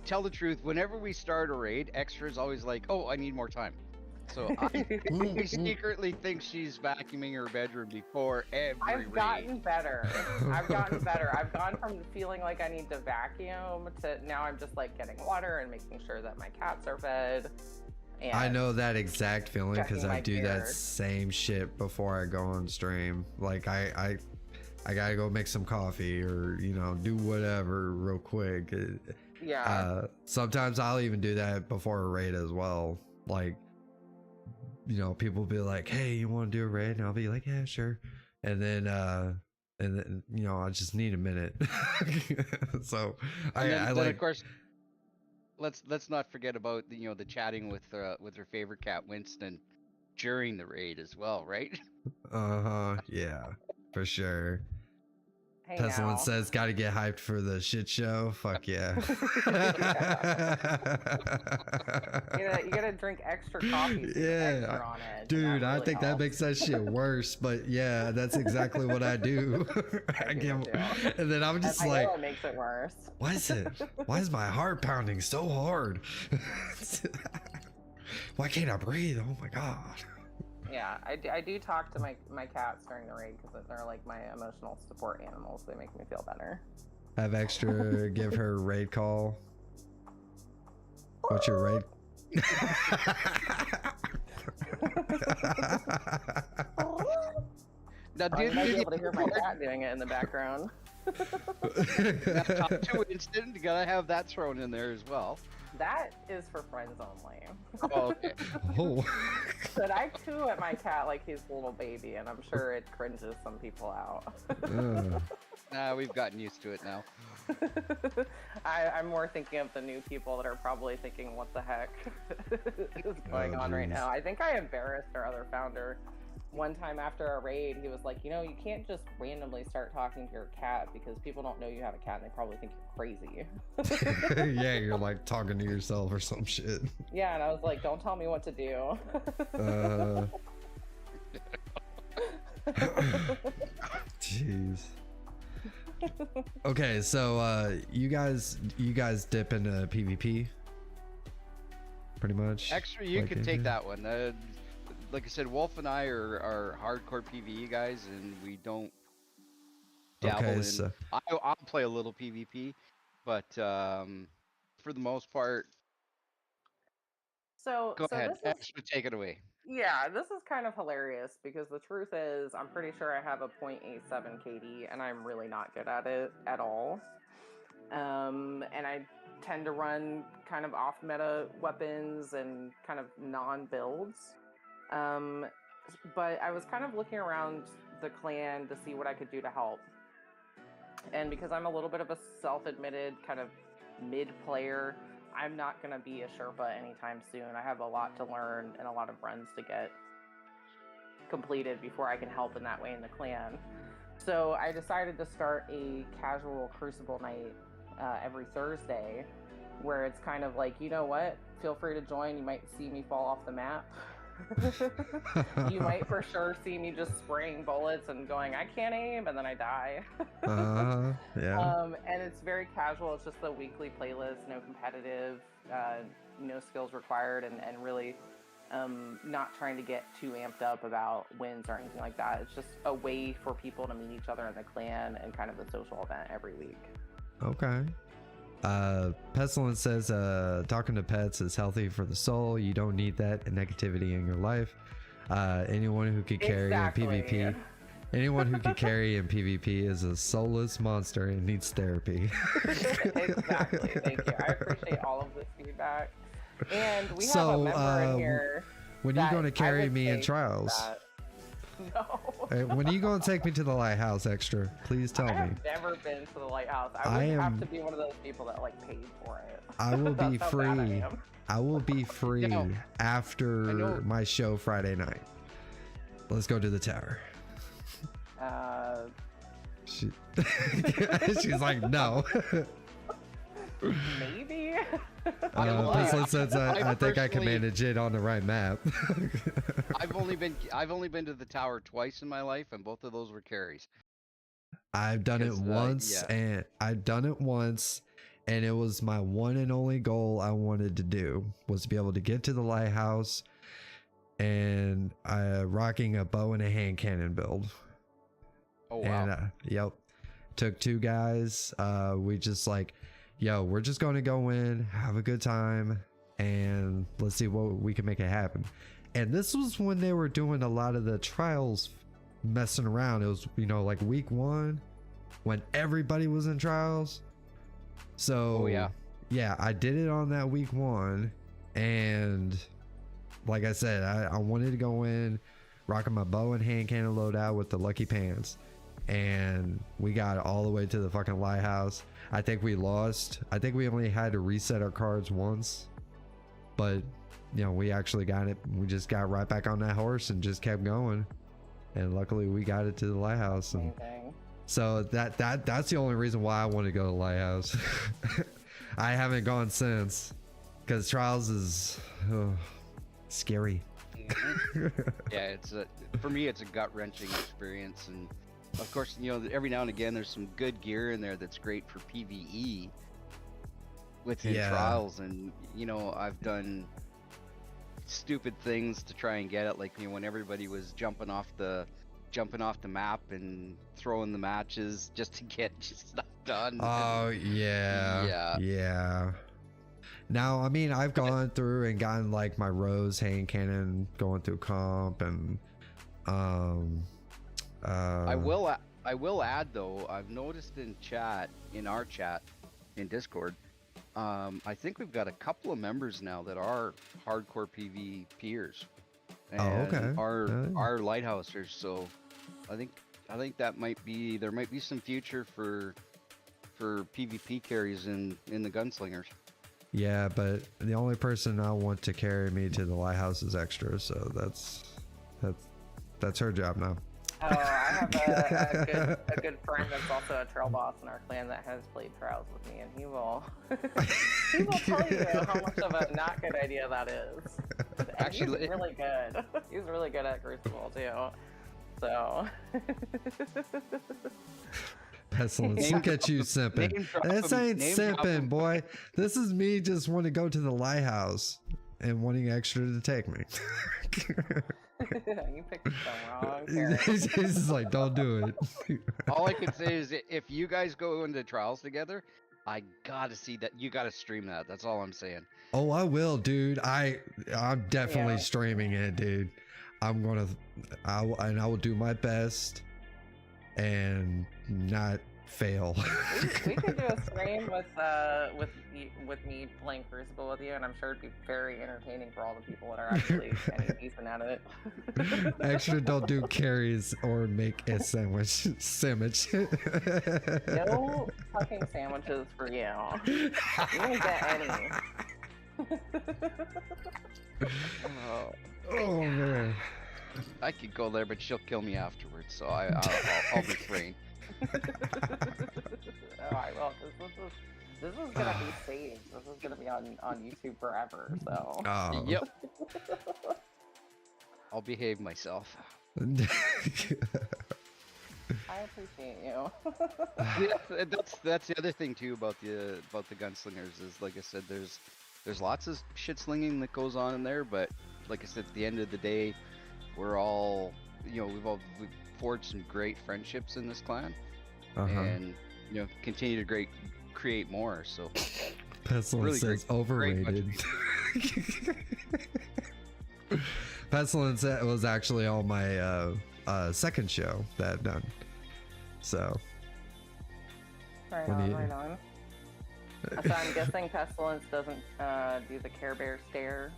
tell the truth. Whenever we start a raid, Extra is always like, "Oh, I need more time." So I secretly think she's vacuuming her bedroom before every I've raid. gotten better. I've gotten better. I've gone from feeling like I need to vacuum to now I'm just like getting water and making sure that my cats are fed. And I know that exact feeling because checking I my do that beard. same shit before I go on stream. Like I gotta go make some coffee or do whatever real quick. Yeah. Sometimes I'll even do that before a raid as well. Like people will be like, "Hey, you want to do a raid?" And I'll be like, "Yeah, sure." And then I just need a minute. So And I then like. of course, let's not forget about the chatting with her favorite cat Winston during the raid as well, right? Yeah, for sure. Hey Pestilence now. says, "Got to get hyped for the shit show." Fuck yeah. You gotta drink extra coffee. So Yeah, extra on it. Dude, That I really think that helps. makes that shit worse. But yeah, that's exactly what I do. I do give, too. and then I'm And just I like, know it makes it worse. why is my heart pounding so hard? Why can't I breathe? Oh my god. Yeah, I do talk to my cats during the raid because they're like my emotional support animals. They make me feel better. Have Extra give her a raid call. What's your raid? Now, You might be able to the hear my cat doing it in the background. top two instant, you gotta have that thrown in there as well. That is for friends only. Oh, okay. Oh. But I coo at my cat like he's a little baby, and I'm sure it cringes some people out. Nah, we've gotten used to it now. I'm more thinking of the new people that are probably thinking, what the heck is going on right jeez. now? I think I embarrassed our other founder. One time after a raid, he was like, you can't just randomly start talking to your cat because people don't know you have a cat and they probably think you're crazy. Yeah, you're like talking to yourself or some shit. Yeah, and I was like, don't tell me what to do. Jeez. Okay, so you guys dip into PvP pretty much. Extra, you Like can in take here? that one. Like I said, Wolf and I are hardcore PvE guys, and we don't dabble Okay, in. so I'll play a little PvP, but for the most part, So go ahead. this is Extra, take it away. Yeah, this is kind of hilarious because the truth is, I'm pretty sure I have a .87 KD, and I'm really not good at it at all. And I tend to run kind of off-meta weapons and kind of non-builds. But I was kind of looking around the clan to see what I could do to help. And because I'm a little bit of a self-admitted kind of mid-player, I'm not going to be a Sherpa anytime soon. I have a lot to learn and a lot of runs to get completed before I can help in that way in the clan. So I decided to start a casual Crucible night every Thursday, where it's kind of like, you know what? Feel free to join. You might see me fall off the map. You might for sure see me just spraying bullets and going, I can't aim, and then I die. yeah. And it's very casual. It's just a weekly playlist, no competitive, no skills required, and really not trying to get too amped up about wins or anything like that. It's just a way for people to meet each other in the clan and kind of a social event every week. Okay. Pestilence says talking to pets is healthy for the soul. You don't need that negativity in your life. Anyone who could carry in PvP, anyone who could carry in PvP is a soulless monster and needs therapy. Exactly. Thank you. I appreciate all of this feedback. And we have a member in here. When are you going to carry me in trials? No. Hey, when are you gonna take me to the lighthouse, Extra? Please tell I me. have never been to the lighthouse. I would have am- to be one of those people that like paid for it. I will be That's how bad I free. am. I will be free know- after my show Friday night. Let's go to the tower. She, she's like, no. Maybe. Pestilence says I think I can personally- manage it on the right map. I've only been to the tower twice in my life, and both of those were carries. I've done it 'Cause, once, yeah. and I've done it once, and it was my one and only goal I wanted to do was to be able to get to the lighthouse, and rocking a bow and a hand cannon build. Oh wow. And yep, took 2 guys. We just like, yo, we're just going to go in, have a good time, and let's see what we can make it happen. And this was when they were doing a lot of the trials, messing around. It was, you know, like week 1 when everybody was in trials. So Oh, yeah. yeah, I did it on that week 1, and like I said, I wanted to go in rocking my bow and hand cannon loadout with the lucky pants, and we got all the way to the fucking lighthouse. I think we lost. I think we only had to reset our cards once, but you know, we actually got it. We just got right back on that horse and just kept going, and luckily we got it to the lighthouse. And Amazing. so that's the only reason why I want to go to the lighthouse. I haven't gone since, because trials is scary. Yeah, for me it's a gut-wrenching experience, and of course, you know, every now and again there's some good gear in there that's great for PvE within Yeah. trials, and you know, I've done stupid things to try and get it, like, you know, when everybody was jumping off the map and throwing the matches just to get stuff done. Oh yeah. Yeah. Now, I mean, I've gone through and gotten like my rose hand cannon going through comp, and I will add though, I've noticed in our chat in Discord, I think we've got a couple of members now that are hardcore PvPers. And okay. Are lighthousers, so I think there might be some future for PvP carries in the gunslingers. Yeah, but the only person I want to carry me to the lighthouse is Extra, so that's her job now. Oh, I have a good friend that's also a trail boss in our clan that has played trials with me, and he will tell you how much of a not good idea that is. And Actually, he's really good. He's really good at Crucible too. So. Pestilence, look at you simping. Name drop This him, ain't name drop simping, him. boy. This is me just want to go to the lighthouse and wanting Extra to take me. You picked some wrong character. He's just like, don't do it. All I can say is if you guys go into trials together, I gotta see that. You gotta stream that. That's all I'm saying. Oh, I will, dude. I'm definitely Yeah. streaming it, dude. I will do my best and not fail. We could do a stream with me playing Crucible with you, and I'm sure it'd be very entertaining for all the people that are actually kind of decent at it. Extra don't do carries or make a sandwich. No fucking sandwiches for you. You don't get any. Oh man. I could go there, but she'll kill me afterwards, so I'll refrain. Oh, I will. This is gonna be saved. This is gonna be on YouTube forever. So. Oh. Yep. I'll behave myself. I appreciate you. Yeah, that's the other thing too about the gunslingers is, like I said, there's lots of shit slinging that goes on in there, but like I said, at the end of the day, we're all, you know, we've forged some great friendships in this clan, and you know, continue to create more. So Pestilence really says overrated. Pestilence was actually on my second show that I've done. So Right When on, you- right on. So I'm guessing Pestilence doesn't do the Care Bear stare.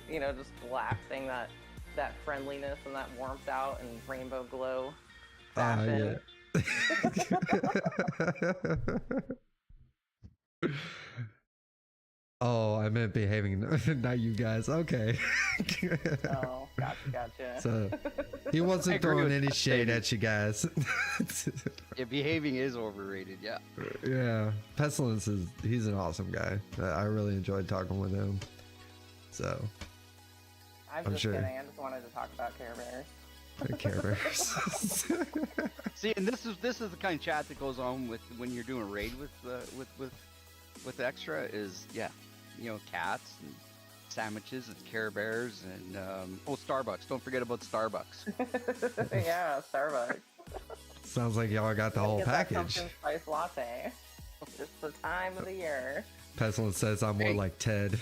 You know, just blasting that friendliness and that warmth out and rainbow glow fashion. Oh, I meant behaving, not you guys. Okay. Oh, gotcha. So he wasn't throwing any shade at you guys. Yeah, behaving is overrated. Yeah. Yeah, Pestilence he's an awesome guy. I really enjoyed talking with him. So I'm just sure. kidding. I just wanted to talk about Care Bears. Care Bears. See, and this is the kind of chat that goes on with when you're doing a raid with Extra is cats and sandwiches and Care Bears and Starbucks. Don't forget about Starbucks. Yeah, Starbucks. Sounds like y'all got the whole Get that package. pumpkin spice latte. Just the time of the year. Pestilence says I'm more like Ted.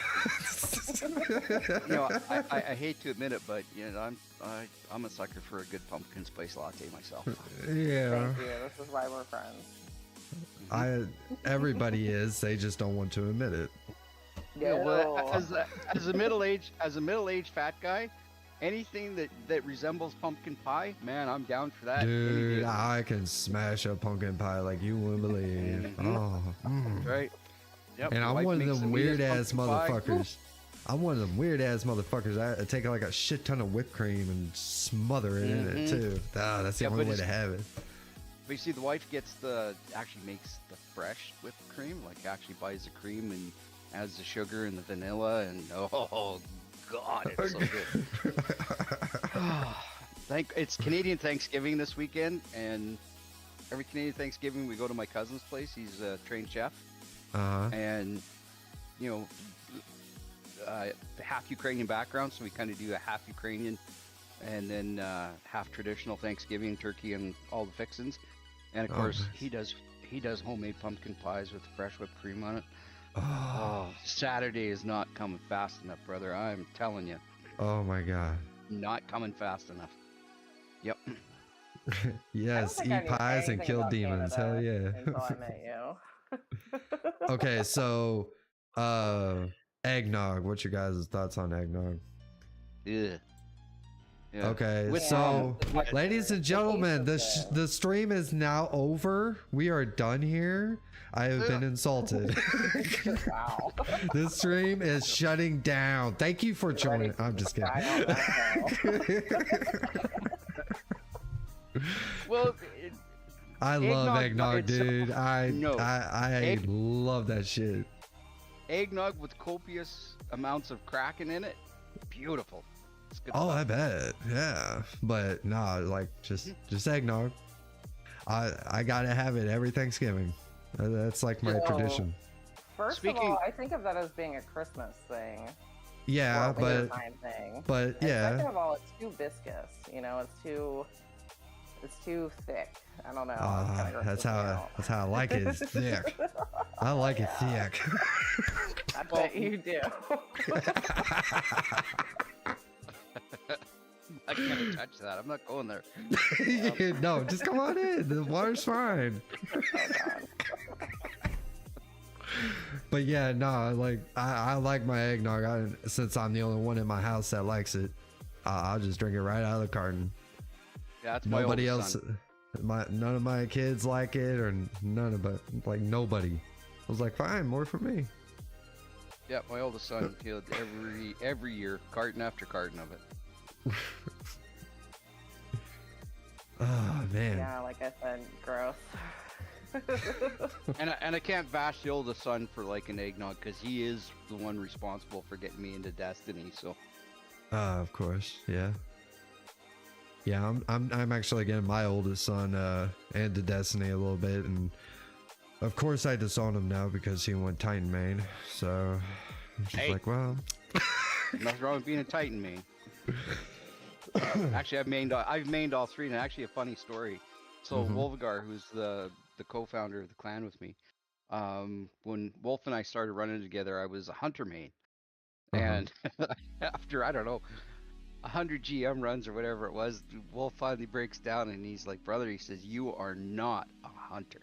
I hate to admit it, but I'm a sucker for a good pumpkin spice latte myself. Yeah. Thank you. This is why we're friends. Everybody is. They just don't want to admit it. As a middle-aged fat guy, anything that resembles pumpkin pie, man, I'm down for that. Dude, I can smash a pumpkin pie like you wouldn't believe. Oh, right. Yep, and I'm one of them weird ass motherfuckers. I'm one of them weird ass motherfuckers. I take like a shit ton of whipped cream and smother it in it too. That's the only way to have it. But you see, the wife actually makes the fresh whipped cream, like actually buys the cream and adds the sugar and the vanilla, and oh god, it's so good. It's Canadian Thanksgiving this weekend, and every Canadian Thanksgiving we go to my cousin's place. He's a trained chef, and half Ukrainian background, so we kind of do a half Ukrainian and then half traditional Thanksgiving turkey and all the fixins. And of course, nice. he does homemade pumpkin pies with fresh whipped cream on it. Oh, Saturday is not coming fast enough, brother. I'm telling you. Oh my god. Not coming fast enough. Yep. Yes, eat pies and kill demons. Hell yeah. Until I met you. Okay, so eggnog. What's your guys' thoughts on eggnog? Yeah. Okay, so ladies and gentlemen, the stream is now over. We are done here. I have been insulted. Wow. This stream is shutting down. Thank you for joining. I'm just kidding. Well, I love eggnog, dude. I love that shit. Eggnog with copious amounts of Kraken in it. Beautiful. Oh, I bet. Yeah. But nah, like just eggnog. I gotta have it every Thanksgiving. That's like my tradition. First of all, I think of that as being a Christmas thing. Yeah, but yeah. Second of all, it's too viscous. You know, it's too thick. I don't know. That's how I like it. It's thick. I like it thick. I bet you do. I can't touch that. I'm not going there. No, just come on in. The water's fine. Oh, God. But yeah, no, like I like my eggnog. Since I'm the only one in my house that likes it, I'll just drink it right out of the carton. Yeah, that's nobody else. None of my kids like it, or nobody. I was like, fine, more for me. Yeah, my oldest son killed every year, carton after carton of it. Oh man. Yeah, like I said, gross. and I can't bash the oldest son for liking eggnog because he is the one responsible for getting me into Destiny. So. Of course, yeah. Yeah, I'm actually getting my oldest son into Destiny a little bit, and of course I disown him now because he went Titan main. So I'm just like, well, nothing wrong with being a Titan main. Actually, I've mained all three, and actually a funny story. So Wolfgar, who's the co-founder of the clan with me, when Wolf and I started running together, I was a hunter main, and after I don't know 100 GM runs or whatever it was, Wolf finally breaks down and he's like, brother, he says, you are not a hunter.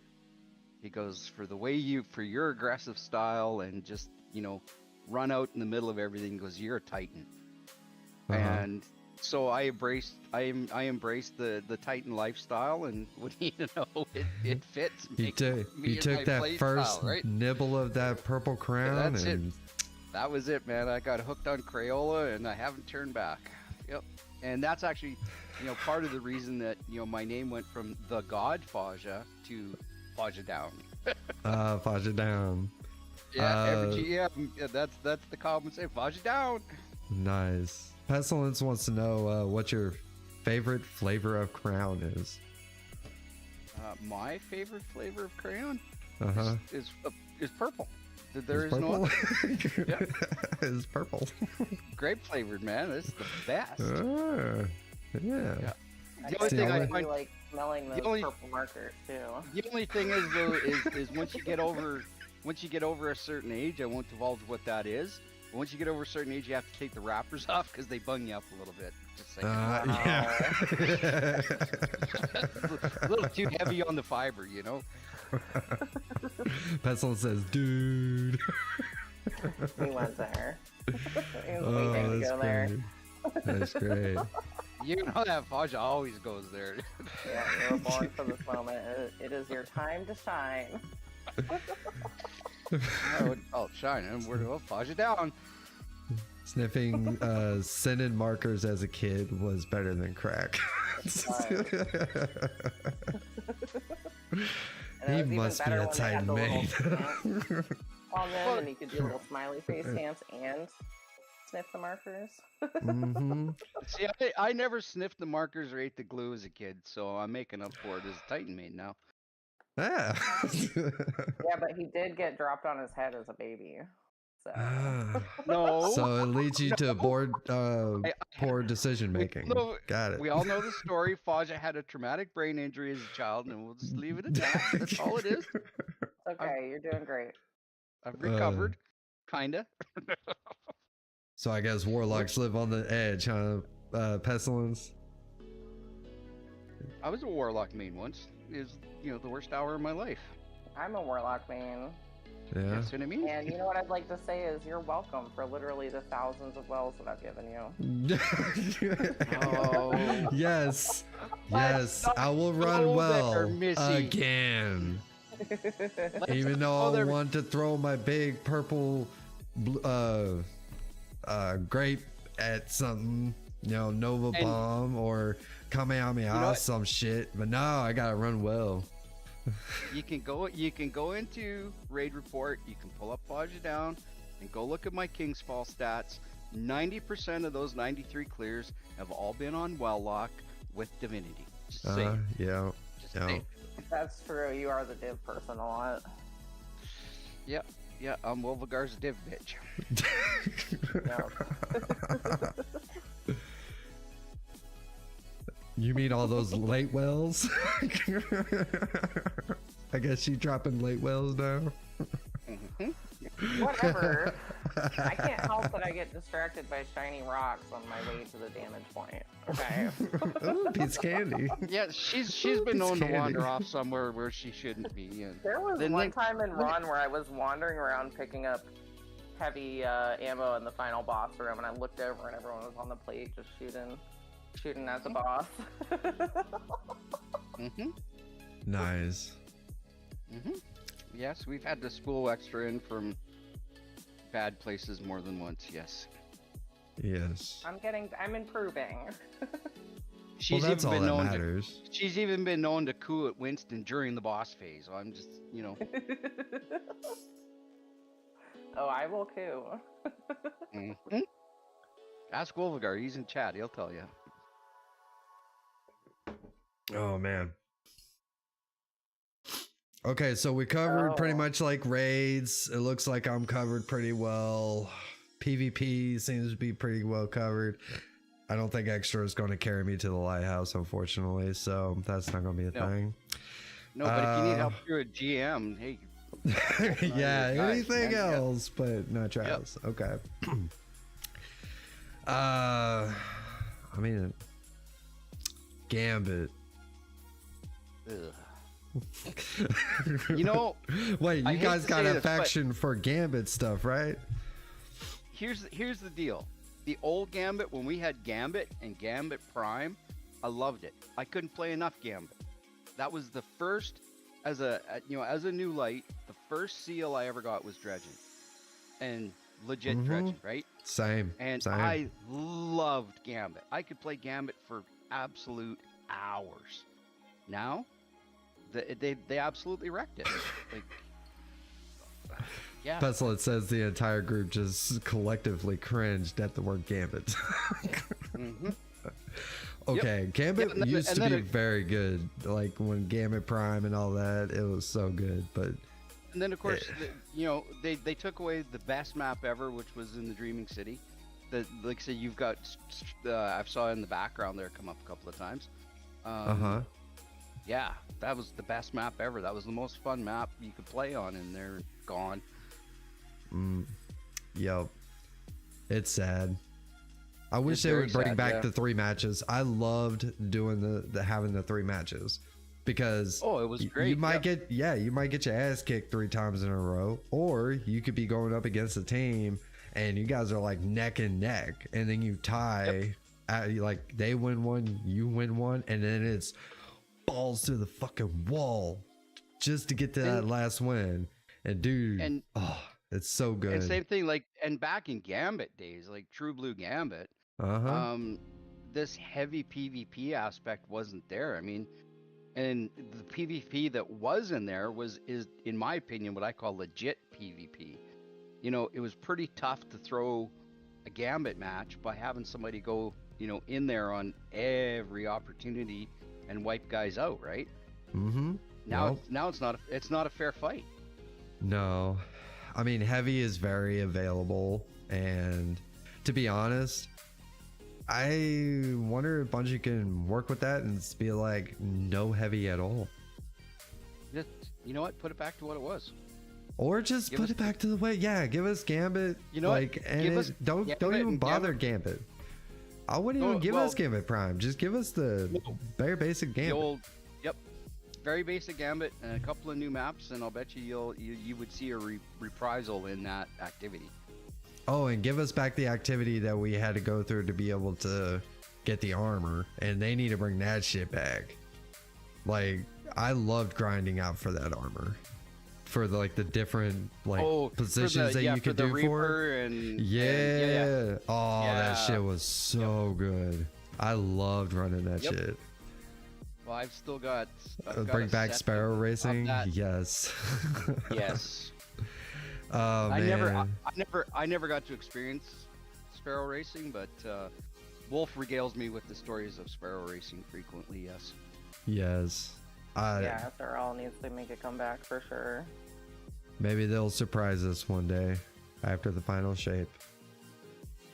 He goes, for your aggressive style and just, run out in the middle of everything and goes, "You're a Titan." Uh-huh. And so I embraced the Titan lifestyle, and what do you know, it fits You me. took that first right? nibble of that purple crown, that's and That was it, man. I got hooked on Crayola, and I haven't turned back. Yep. And that's actually, part of the reason that my name went from the God Faja to Faja Down. Faja down. Yeah, every GM, that's the common say, Faja Down. Nice. Pestilence wants to know what your favorite flavor of crown is. My favorite flavor of crayon is purple. There is no other. Yeah. It's purple. Grape flavored, man. It's the best. Yeah. The only thing I find, like smelling those purple markers too. The only thing is though is once you get over a certain age, I won't divulge what that is. But once you get over a certain age, you have to take the wrappers off because they bung you up a little bit. Just saying. Yeah. A little too heavy on the fiber, Pestilence says, dude. We went there. Oh, that's great. That's great. You know that Faja always goes there. Yeah, you were born for this moment. It is your time to shine. Oh, shine. And we're Faja Down. Sniffing scented markers as a kid was better than crack. He must be a Titan main. On them, and you could do a little smiley face dance and sniff the markers. Mm-hmm. See, I never sniffed the markers or ate the glue as a kid, so I'm making up for it as a Titan main now. Yeah. Yeah, but he did get dropped on his head as a baby. So. No. So it leads you to poor decision making. Got it. We all know the story. Faja had a traumatic brain injury as a child, and we'll just leave it at that. That's all it is. Okay, you're doing great. I've recovered, kinda. So I guess warlocks live on the edge, huh? Pestilence. I was a warlock main once. It was, the worst hour of my life. I'm a warlock main. Yeah. That's what I mean. And you know what I'd like to say is you're welcome for literally the thousands of wells that I've given you. Oh. Yes. Yes. I will run well again. Even though I want to throw my big purple grape at something, Nova Bomb or Kamehameha, some shit. But no, I gotta run well. You can go into Raid Report, you can pull up Faja Down, and go look at my King's Fall stats. 90% of those 93 clears have all been on Welllock with Divinity. Just saying. Yeah. Saying. That's true. You are the div person a lot. Yeah, I'm Wolvagar's div bitch. You mean all those late wells? I guess you dropping late wells now. Whatever. I can't help that I get distracted by shiny rocks on my way to the damage point. Okay. Ooh, piece of candy. Yeah, she's been known to wander off somewhere where she shouldn't be. And there was one time in Ron where I was wandering around picking up heavy ammo in the final boss room, and I looked over and everyone was on the plate just shooting as a boss. Nice. Yes, we've had to spool extra in from bad places more than once. Yes. I'm improving. Well, that's all that matters. She's even been known to coup at Winston during the boss phase. So I'm just, Oh, I will coup. Ask Wolvagar. He's in chat. He'll tell you. Oh man. Okay, so we covered pretty much like raids. It looks like I'm covered pretty well. PvP seems to be pretty well covered. I don't think extra is going to carry me to the lighthouse, unfortunately. So that's not going to be a thing. No, but if you need help through a GM, hey. Yeah, anything else, but not trials. Yep. Okay. I mean, Gambit. You know, wait, you guys got affection for Gambit stuff, right? here's the deal. The old Gambit, when we had Gambit and Gambit Prime, I loved it. I couldn't play enough Gambit. That was the first, as a new light, the first seal I ever got was dredging, and legit dredging, right? Same. And same. I loved Gambit. I could play Gambit for absolute hours. Now, they absolutely wrecked it. Like, yeah. Pestilence says the entire group just collectively cringed at the word Gambit. Mm-hmm. Okay, Yep. Gambit Yeah, used to be very good. Like when Gambit Prime and all that, it was so good. But and then of course, they took away the best map ever, which was in the Dreaming City. Like I said, you've got I've saw in the background there come up a couple of times. Yeah, that was the best map ever. That was the most fun map you could play on, and they're gone. Yep, it's sad. I wish It's they very would bring sad, back yeah. the 3 matches. I loved doing the having the 3 matches because Oh, it was great. you might get your ass kicked 3 times in a row, or you could be going up against a team and you guys are like neck and neck, and then you tie. Like they win one, you win one, and then it's balls to the fucking wall just to get to that last win. And dude, it's so good. And same thing, like, and back in Gambit days, like True Blue Gambit, this heavy PvP aspect wasn't there. I mean, and the PvP that was in there is in my opinion what I call legit PvP. You know, it was pretty tough to throw a Gambit match by having somebody go, in there on every opportunity and wipe guys out, right? Now it's not a fair fight. No, I mean, heavy is very available, and to be honest, I wonder if Bungie can work with that and be like no heavy at all, Just, you know what? Put it back to what it was. or just put it back to the way. Yeah, give us Gambit. You know like, what? and Give us don't Gambit even and bother Gambit. I wouldn't even give us Gambit Prime. Just give us the very basic Gambit. The old, very basic Gambit and a couple of new maps, and I'll bet you would see a reprisal in that activity. Oh, and give us back the activity that we had to go through to be able to get the armor, and they need to bring that shit back. Like, I loved grinding out for that armor, for the different positions that you could do for it. Yeah. Oh, that shit was so good. I loved running that shit. Well, I've got bring a back set Sparrow of Racing. that. Yes. Yes. Oh, man. I never got to experience Sparrow Racing, but Wolf regales me with the stories of Sparrow Racing frequently. Yes. Yes. Yeah, Thurl needs to make a comeback for sure. Maybe they'll surprise us one day after the final shape.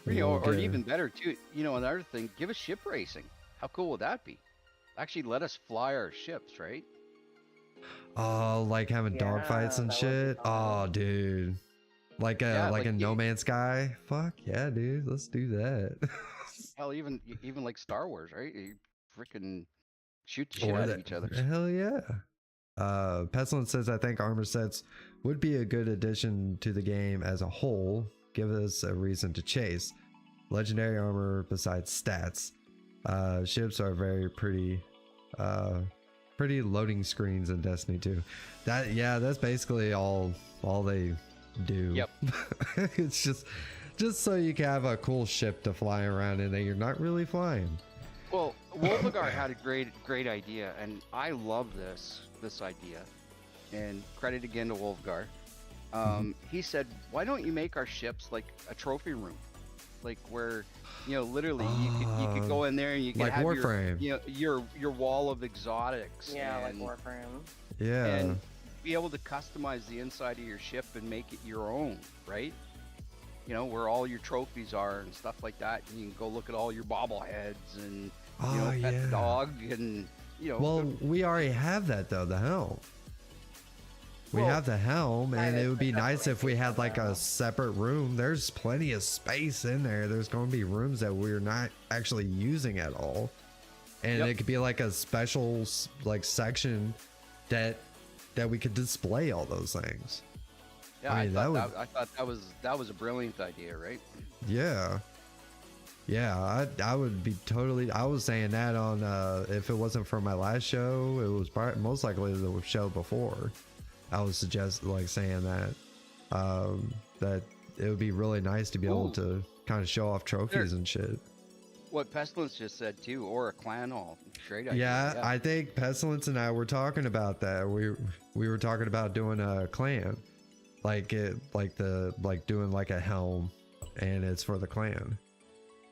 Or even better too. Another thing, give us ship racing. How cool would that be? Actually, let us fly our ships, right? Oh, like having dogfights and that would be shit. fun. Oh, dude. Like a No Man's Sky. Fuck yeah, dude. Let's do that. Hell, even like Star Wars, right? You freaking shoot the shit out of each other. Hell yeah. Pestilence says, I think armor sets would be a good addition to the game as a whole. Give us a reason to chase. Legendary armor besides stats. Ships are very pretty loading screens in Destiny 2. That's basically all they do. Yep. It's just so you can have a cool ship to fly around in that you're not really flying. Well, Wolfgar had a great idea, and I love this idea. And credit again to Wolfgar. He said, "Why don't you make our ships like a trophy room, like where, literally you could go in there and you could like have Warframe. your wall of exotics. Yeah, and, like Warframe. Yeah. And be able to customize the inside of your ship and make it your own, right? Where all your trophies are and stuff like that. And you can go look at all your bobbleheads and pet the dog and Well, we already have that though, the helm. We have the helm, and it would be nice if we had like a separate room. There's plenty of space in there. There's going to be rooms that we're not actually using at all, and it could be like a special section that we could display all those things. Yeah, I mean, that would. I thought that was a brilliant idea, right? Yeah. Yeah, I would be totally. I was saying that on if it wasn't for my last show, it was most likely the show before. I was saying that that it would be really nice to be able to kind of show off trophies and shit. What Pestilence just said too, or a clan hall. Great idea. Yeah, I think Pestilence and I were talking about that. We were talking about doing a clan, doing like a helm, and it's for the clan.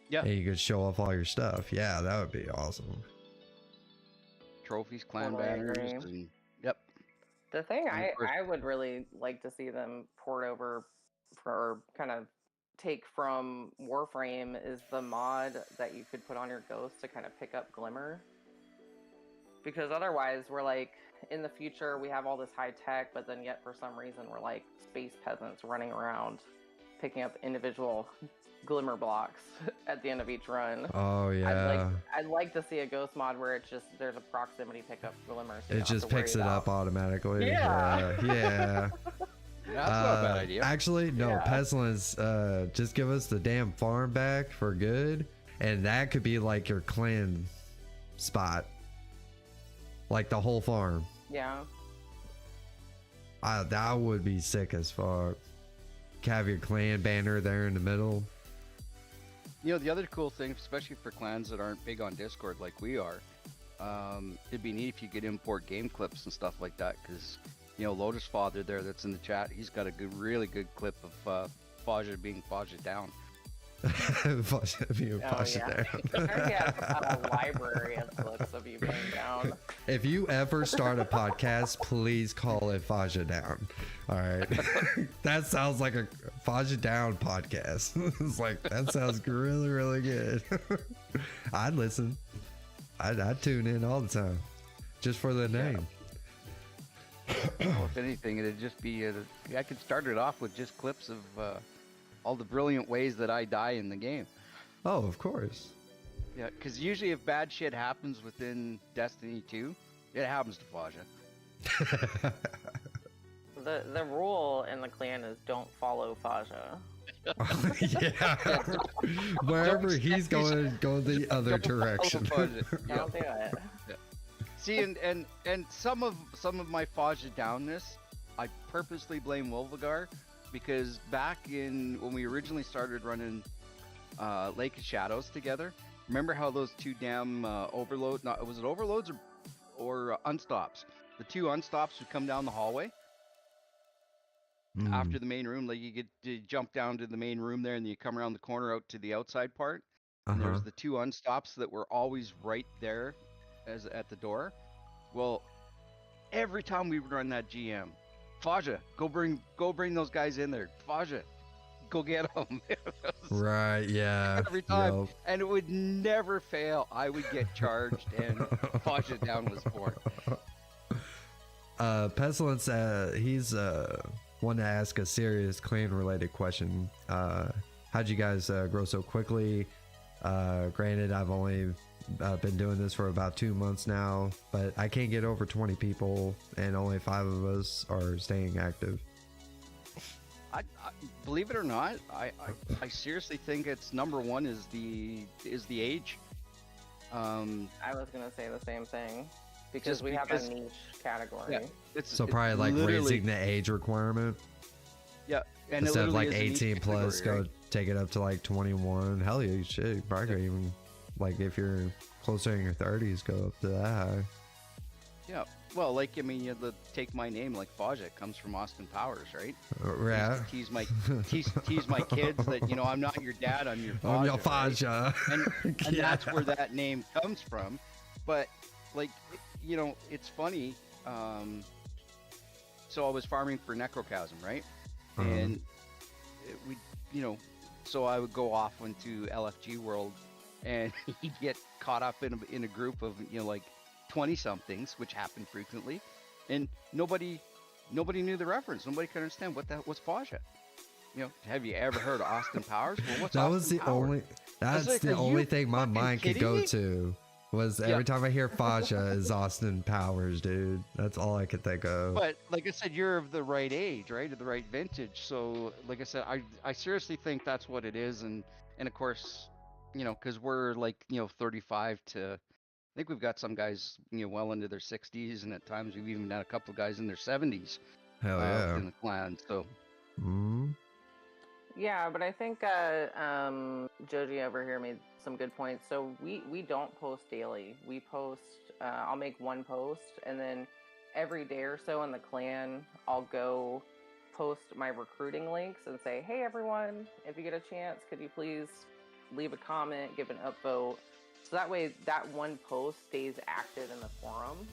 Yeah. And you could show off all your stuff. Yeah, that would be awesome. Trophies, clan Totally banners, agree. and yep. The thing And of course- I would really like to see them port over or kind of take from Warframe is the mod that you could put on your ghost to kind of pick up Glimmer. Because otherwise we're like, in the future we have all this high tech, but then yet for some reason we're like space peasants running around picking up individual Glimmer blocks at the end of each run. Oh yeah. I'd like to see a ghost mod where it's just there's a proximity pickup Glimmer. So It just picks it up automatically. Yeah. Yeah. That's not a bad idea. Actually, no, Yeah. Pestilence, just give us the damn farm back for good, and that could be like your clan spot. Like the whole farm. Yeah. That would be sick as fuck. Have your clan banner there in the middle. You know, the other cool thing, especially for clans that aren't big on Discord like we are, it'd be neat if you could import game clips and stuff like that, because, you know, Lotus Father there that's in the chat, he's got a really good clip of Faja being Faja down. Faja being Faja down. I already have a library of clips of you being down. If you ever start a podcast, please call it Faja Down. All right. That sounds like a Faja Down podcast. It's like, that sounds really, really good. I'd listen. I'd tune in all the time just for the name. Well, if anything, it'd just be, I could start it off with just clips of all the brilliant ways that I die in the game. Oh, of course. Yeah, because usually if bad shit happens within Destiny 2, it happens to Faja. The rule in the clan is don't follow Faja. Yeah. Wherever he's going, go the other direction. Don't do it. See, and some of my Faja downness, I purposely blame Wolvagar, because back in when we originally started running Lake of Shadows together, remember how those two damn overload? Not was it overloads or unstops? The two unstops would come down the hallway after the main room. Like you get to jump down to the main room there, and you come around the corner out to the outside part. And there's the two unstops that were always right there, as at the door. Well, every time we would run that GM, Faja, go bring those guys in there. Faja, go get them. Right, yeah. Every time. Yep. And it would never fail. I would get charged and Faja down was born. Pestilence, he's wanted to ask a serious clan related question. How'd you guys grow so quickly? Granted, I've only been doing this for about 2 months now, but I can't get over 20 people, and only 5 of us are staying active. I believe it or not, I seriously think it's number one is the age. I was gonna say the same thing because we have a niche category. Yeah, so probably like raising the age requirement. Yeah, and instead of like 18 plus, go take it up to like 21. Hell yeah, you should probably even like if you're closer in your 30s, go up to that high. Yeah, well, like I mean, take my name, like Faja, it comes from Austin Powers, right? Yeah. Tease my kids that I'm not your dad, I'm your Faja. I'm your Faja. Right? And that's where that name comes from. But like, it's funny. So I was farming for Necrochasm, right? And so I would go off into LFG world, and he'd get caught up in a group of like 20 somethings, which happened frequently, and nobody knew the reference. Nobody could understand what that was. Faja. Have you ever heard of Austin Powers? Well, what's that Austin was the Powers? only. That's like, the only thing my mind could go to. was every time I hear Faja is Austin Powers, dude. That's all I could think of. But like I said, you're of the right age, right? Of the right vintage. So like I said, I seriously think that's what it is. And of course, you know, because we're like, you know, 35 to, I think we've got some guys, you know, well into their 60s, and at times we've even had a couple of guys in their 70s Hell yeah. within the clan. So Mm. Yeah, but I think Joji over here made some good points. So we don't post daily. We post. I'll make one post, and then every day or so in the clan, I'll go post my recruiting links and say, "Hey everyone, if you get a chance, could you please leave a comment, give an upvote." So that way, that one post stays active in the forum.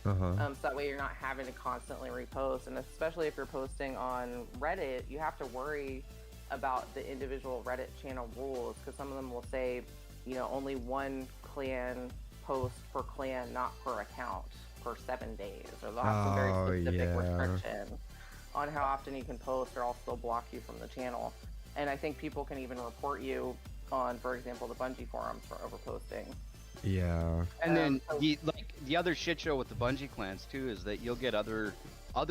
Uh-huh. So that way you're not having to constantly repost, and especially if you're posting on Reddit, you have to worry about the individual Reddit channel rules, because some of them will say, you know, only one clan post per clan, not per account, for 7 days, or they'll have some very specific restriction on how often you can post, or I'll still block you from the channel. And I think people can even report you on, for example, the Bungie forums for overposting. Yeah. and then the other shit show with the Bungie clans too is that you'll get other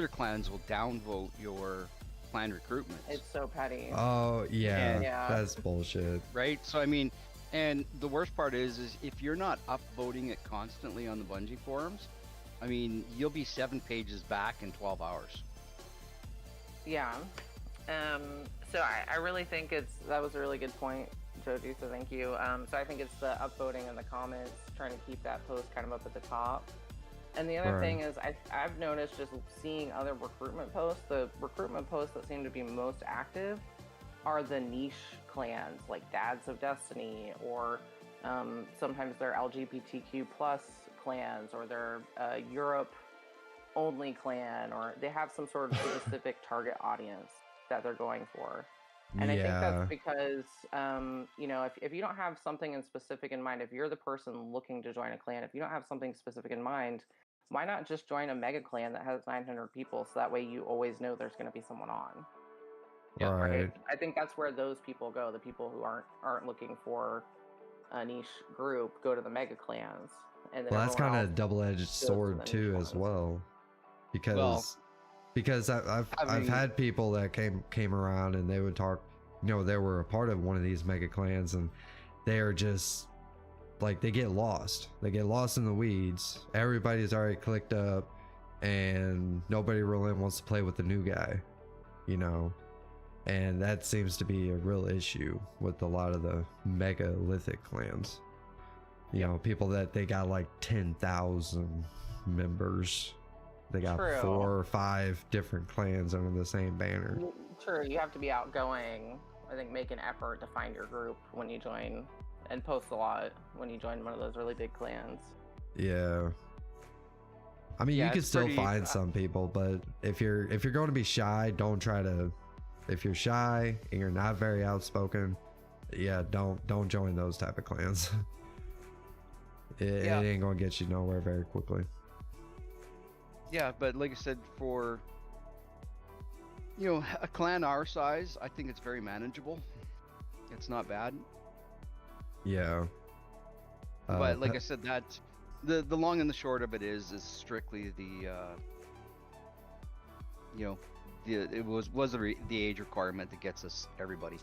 clans will downvote your clan recruitments. It's so petty. Oh yeah. Yeah. That's bullshit. Right? So I mean, and the worst part is if you're not upvoting it constantly on the Bungie forums, I mean, you'll be 7 pages back in 12 hours. Yeah. So I really think that was a really good point, Joji, so thank you. So I think it's the upvoting in the comments, trying to keep that post kind of up at the top. And the other thing is I've noticed just seeing other recruitment posts, the recruitment posts that seem to be most active are the niche clans, like Dads of Destiny, or sometimes they're LGBTQ plus clans, or they're Europe only clan, or they have some sort of specific target audience that they're going for. And I think that's because, you know, if you don't have something in specific in mind, if you're the person looking to join a clan, if you don't have something specific in mind, why not just join a mega clan that has 900 people, so that way you always know there's going to be someone on. Yeah, right. I think that's where those people go. The people who aren't looking for a niche group go to the mega clans. And then well, that's kind of a double-edged sword too, as well, because I've had people that came around and they would talk, you know, they were a part of one of these mega clans, and they are just like, they get lost in the weeds. Everybody's already clicked up, and nobody really wants to play with the new guy, you know. And that seems to be a real issue with a lot of the megalithic clans. You know, people that they got like 10,000 members. They got 4 or 5 different clans under the same banner. True, you have to be outgoing. I think make an effort to find your group when you join, and post a lot when you join one of those really big clans. Yeah. I mean, you can still find some people, but if you're going to be shy, don't try to. If you're shy and you're not very outspoken, yeah, don't join those type of clans. It ain't gonna get you nowhere very quickly. Yeah, but like I said, for, you know, a clan our size, I think it's very manageable. It's not bad. Yeah. But like I said, that the long and the short of it is strictly the you know, it was the age requirement that gets us everybody.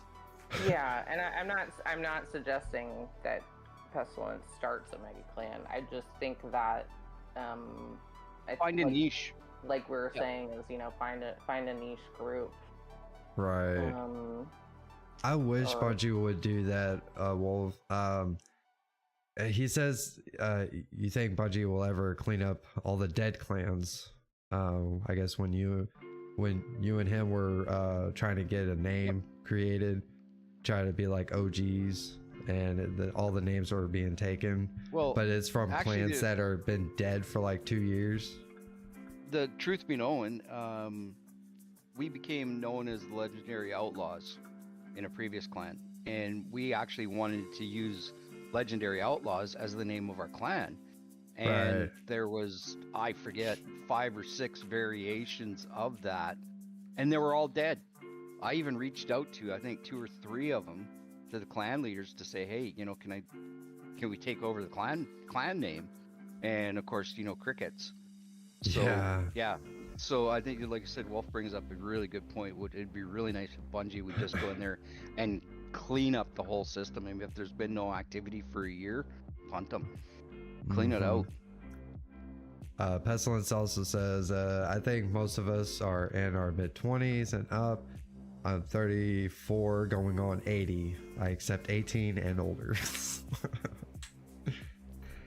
Yeah, and I'm not suggesting that Pestilence starts a mega clan. I just think that find a niche, like we were saying, is, you know, find a niche group. Right. I wish Bungie would do that, Wolf. He says, you think Bungie will ever clean up all the dead clans? I guess when you and him were trying to get a name created, try to be like OGs, and all the names were being taken. Well, but it's from clans that are been dead for like 2 years. The truth be known, we became known as the Legendary Outlaws in a previous clan, and we actually wanted to use Legendary Outlaws as the name of our clan. And there was, I forget, 5 or 6 variations of that, and they were all dead. I even reached out to, I think, 2 or 3 of them, to the clan leaders to say, hey, you know, can I can we take over the clan name? And of course, crickets. So Yeah. So I think, like I said, Wolf brings up a really good point. It'd be really nice if Bungie would just go in there and clean up the whole system. I mean, if there's been no activity for a year, punt them, clean it out. Pestilence also says, I think most of us are in our mid-20s and up. I'm 34 going on 80. I accept 18 and older.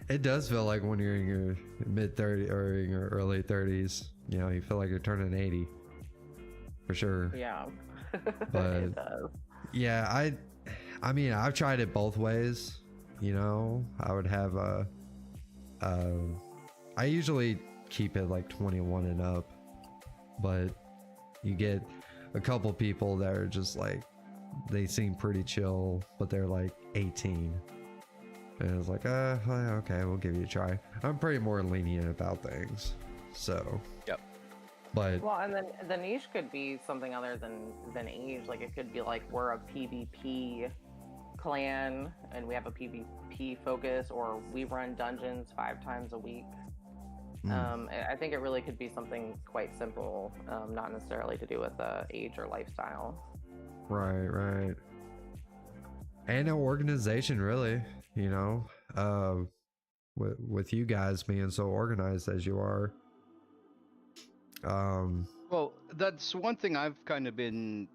It does feel like when you're in your mid-30s or in your early 30s, you feel like you're turning 80 for sure. Yeah. But it does. yeah, I mean, I've tried it both ways. I would have I usually keep it like 21 and up, but you get a couple people that are just like, they seem pretty chill, but they're like 18. And it's like, okay, we'll give you a try. I'm pretty more lenient about things. So, Yep. But Well, and then the niche could be something other than age. Like it could be like we're a PvP clan and we have a PvP focus, or we run dungeons 5 times a week. I think it really could be something quite simple, not necessarily to do with age or lifestyle. right. And an organization, really, with you guys being so organized as you are. Well, that's one thing I've kind of been,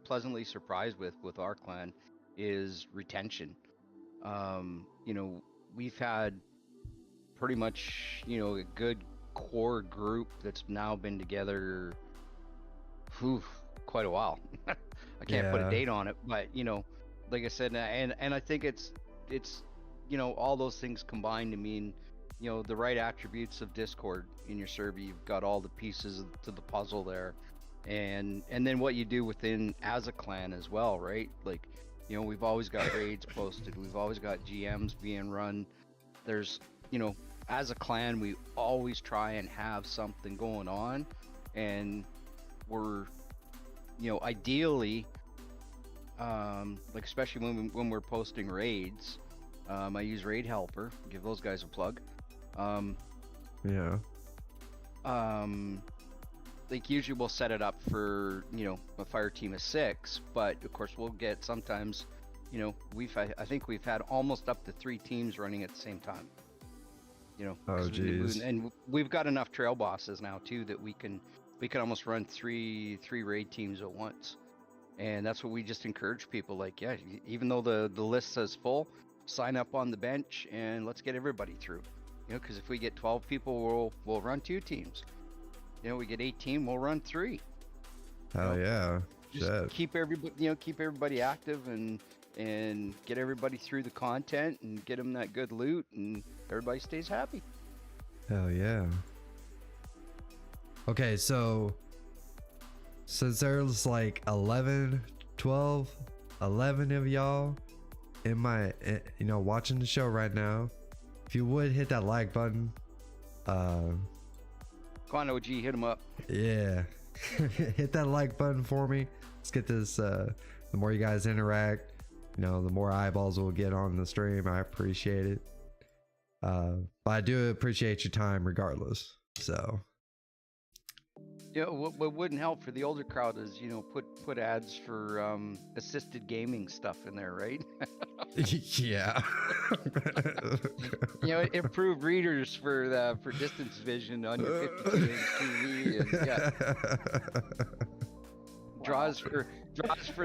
pleasantly surprised with our clan is retention. We've had pretty much, a good core group that's now been together quite a while. I can't put a date on it, but like I said, and I think it's all those things combined to mean the right attributes of Discord in your server. You've got all the pieces to the puzzle there, and then what you do within as a clan as well, right? Like we've always got raids posted, we've always got GMs being run. There's as a clan, we always try and have something going on, and we're ideally like especially when we're posting raids, I use Raid Helper, give those guys a plug. Like usually we'll set it up for a fire team of 6, but of course we'll get sometimes I think we've had almost up to 3 teams running at the same time. Oh geez. And we've got enough trail bosses now too that we can almost run three raid teams at once. And that's what we just encourage people, like, yeah, even though the list says full, sign up on the bench and let's get everybody through. Because if we get 12 people, we'll run 2 teams. We get 18, we'll run 3. Hell yeah. Just keep everybody active and get everybody through the content and get them that good loot, and everybody stays happy. Hell yeah. Okay, so since there's like 11 of y'all in my watching the show right now, if you would hit that like button. Come on, OG, hit them up. Yeah. Hit that like button for me. Let's get this. The more you guys interact, the more eyeballs we'll get on the stream. I appreciate it. But I do appreciate your time regardless. So Yeah, what wouldn't help for the older crowd is put ads for assisted gaming stuff in there, right? yeah. Improve readers for distance vision on your 52-inch TV, and draws for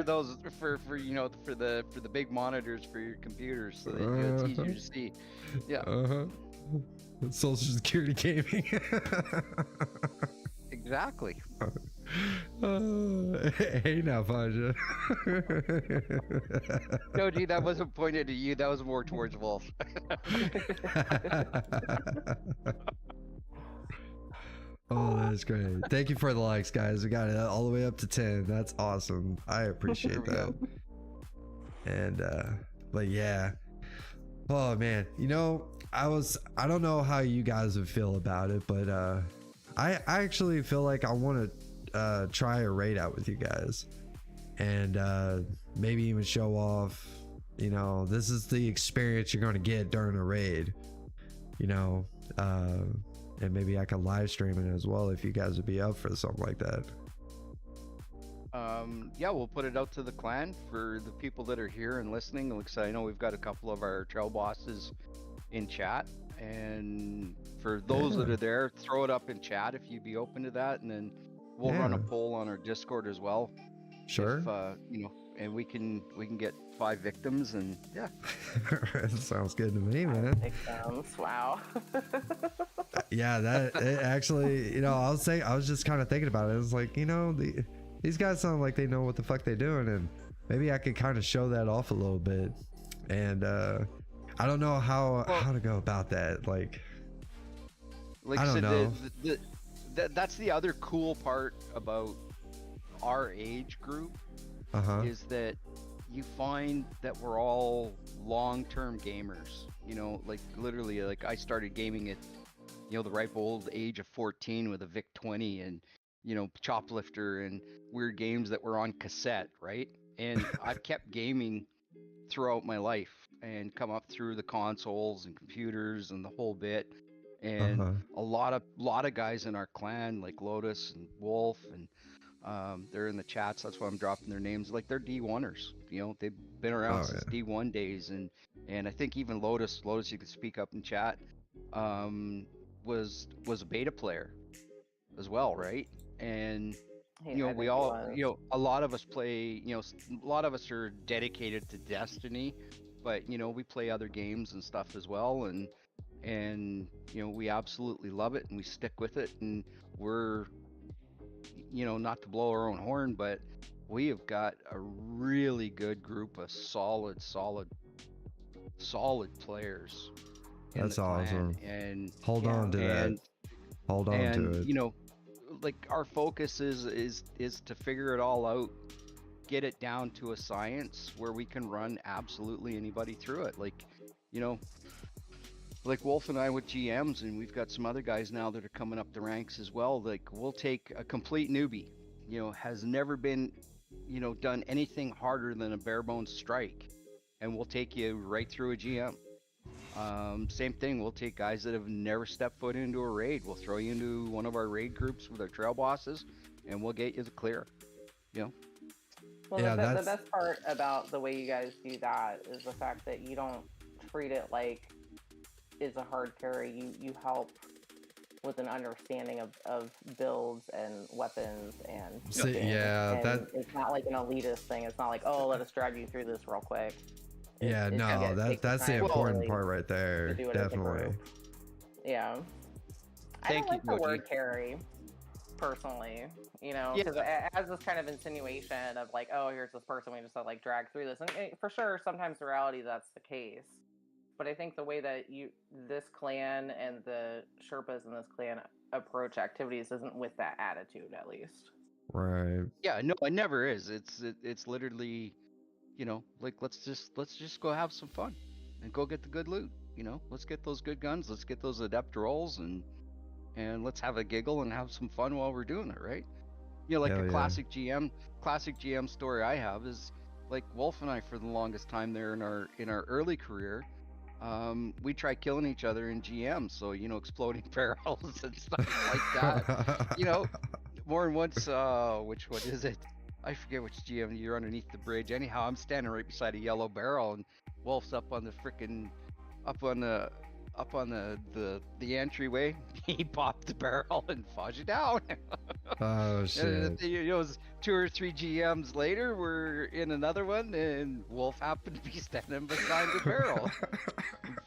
those for the big monitors for your computers, so that it's easier to see. Yeah. Social security gaming. Exactly. Hey now, Faja. No, gee, that wasn't pointed at you. That was more towards Wolf. Oh, that's great. Thank you for the likes, guys. We got it all the way up to 10. That's awesome. I appreciate that. And but yeah. Oh man, I don't know how you guys would feel about it, but I actually feel like I want to try a raid out with you guys, and maybe even show off you know, this is the experience you're going to get during a raid, you know, and maybe I can live stream it as well if you guys would be up for something like that. Yeah, we'll put it out to the clan for the people that are here and listening. Like I said, I know we've got a couple of our trail bosses in chat, and for those that are there, throw it up in chat if you'd be open to that, and then we'll run a poll on our Discord as well. Sure. If, you know, and we can get 5 victims, and yeah. That sounds good to me, man. Victims, wow. Yeah, that it actually, you know, I was just kind of thinking about it. It was like, you know, these guys sound like they know what the fuck they're doing, and maybe I could kind of show that off a little bit. And I don't know how to go about that. Like I don't know. That's the other cool part about our age group is that you find that we're all long-term gamers. You know, like literally, like I started gaming at, you know, the ripe old age of 14 with a Vic 20 and, you know, Choplifter and weird games that were on cassette, right? And I've kept gaming throughout my life and come up through the consoles and computers and the whole bit. And a lot of guys in our clan, like Lotus and Wolf, and they're in the chats. That's why I'm dropping their names. Like they're D1ers. You know, they've been around since D1 days, and I think even Lotus, you could speak up in chat, was a beta player as well, right? And you know, we all, you know, a lot of us play, you know, a lot of us are dedicated to Destiny, but you know, we play other games and stuff as well, and you know, we absolutely love it and we stick with it, and we're, you know, not to blow our own horn, but we have got a really good group of solid players. That's awesome. And hold on to that. Hold on to it. You know, like our focus is to figure it all out, get it down to a science where we can run absolutely anybody through it. Like, you know, like Wolf and I with GMs, and we've got some other guys now that are coming up the ranks as well. Like we'll take a complete newbie, you know, has never been, you know, done anything harder than a bare bones strike, and we'll take you right through a GM. Same thing, we'll take guys that have never stepped foot into a raid. We'll throw you into one of our raid groups with our trail bosses, and we'll get you the clear, you know. Well, yeah, the best part about the way you guys do that is the fact that you don't treat it like it's a hard carry. You help with an understanding of builds and weapons and it's not like an elitist thing. It's not like, oh, let us drag you through this real quick. That's the important part right there. Definitely. Yeah. I don't like the word carry, personally, you know, because it has this kind of insinuation of like, oh, here's this person we just have like drag through this, and for sure sometimes in reality that's the case. But I think the way that this clan and the Sherpas in this clan approach activities isn't with that attitude, at least. Right. Yeah, no, it never is. It's literally, you know, like let's just go have some fun and go get the good loot. You know, let's get those good guns, let's get those adept rolls, and let's have a giggle and have some fun while we're doing it, right? You know, like a classic GM story I have is like Wolf and I, for the longest time there in our early career, we try killing each other in GM, so you know, exploding barrels and stuff like that. You know, more than once. Which one is it? I forget which GM. You're underneath the bridge. Anyhow, I'm standing right beside a yellow barrel, and Wolf's up on the entryway. He popped the barrel and Faja down. Oh shit! And, you know, it was 2 or 3 GMs later, we're in another one, and Wolf happened to be standing behind the barrel.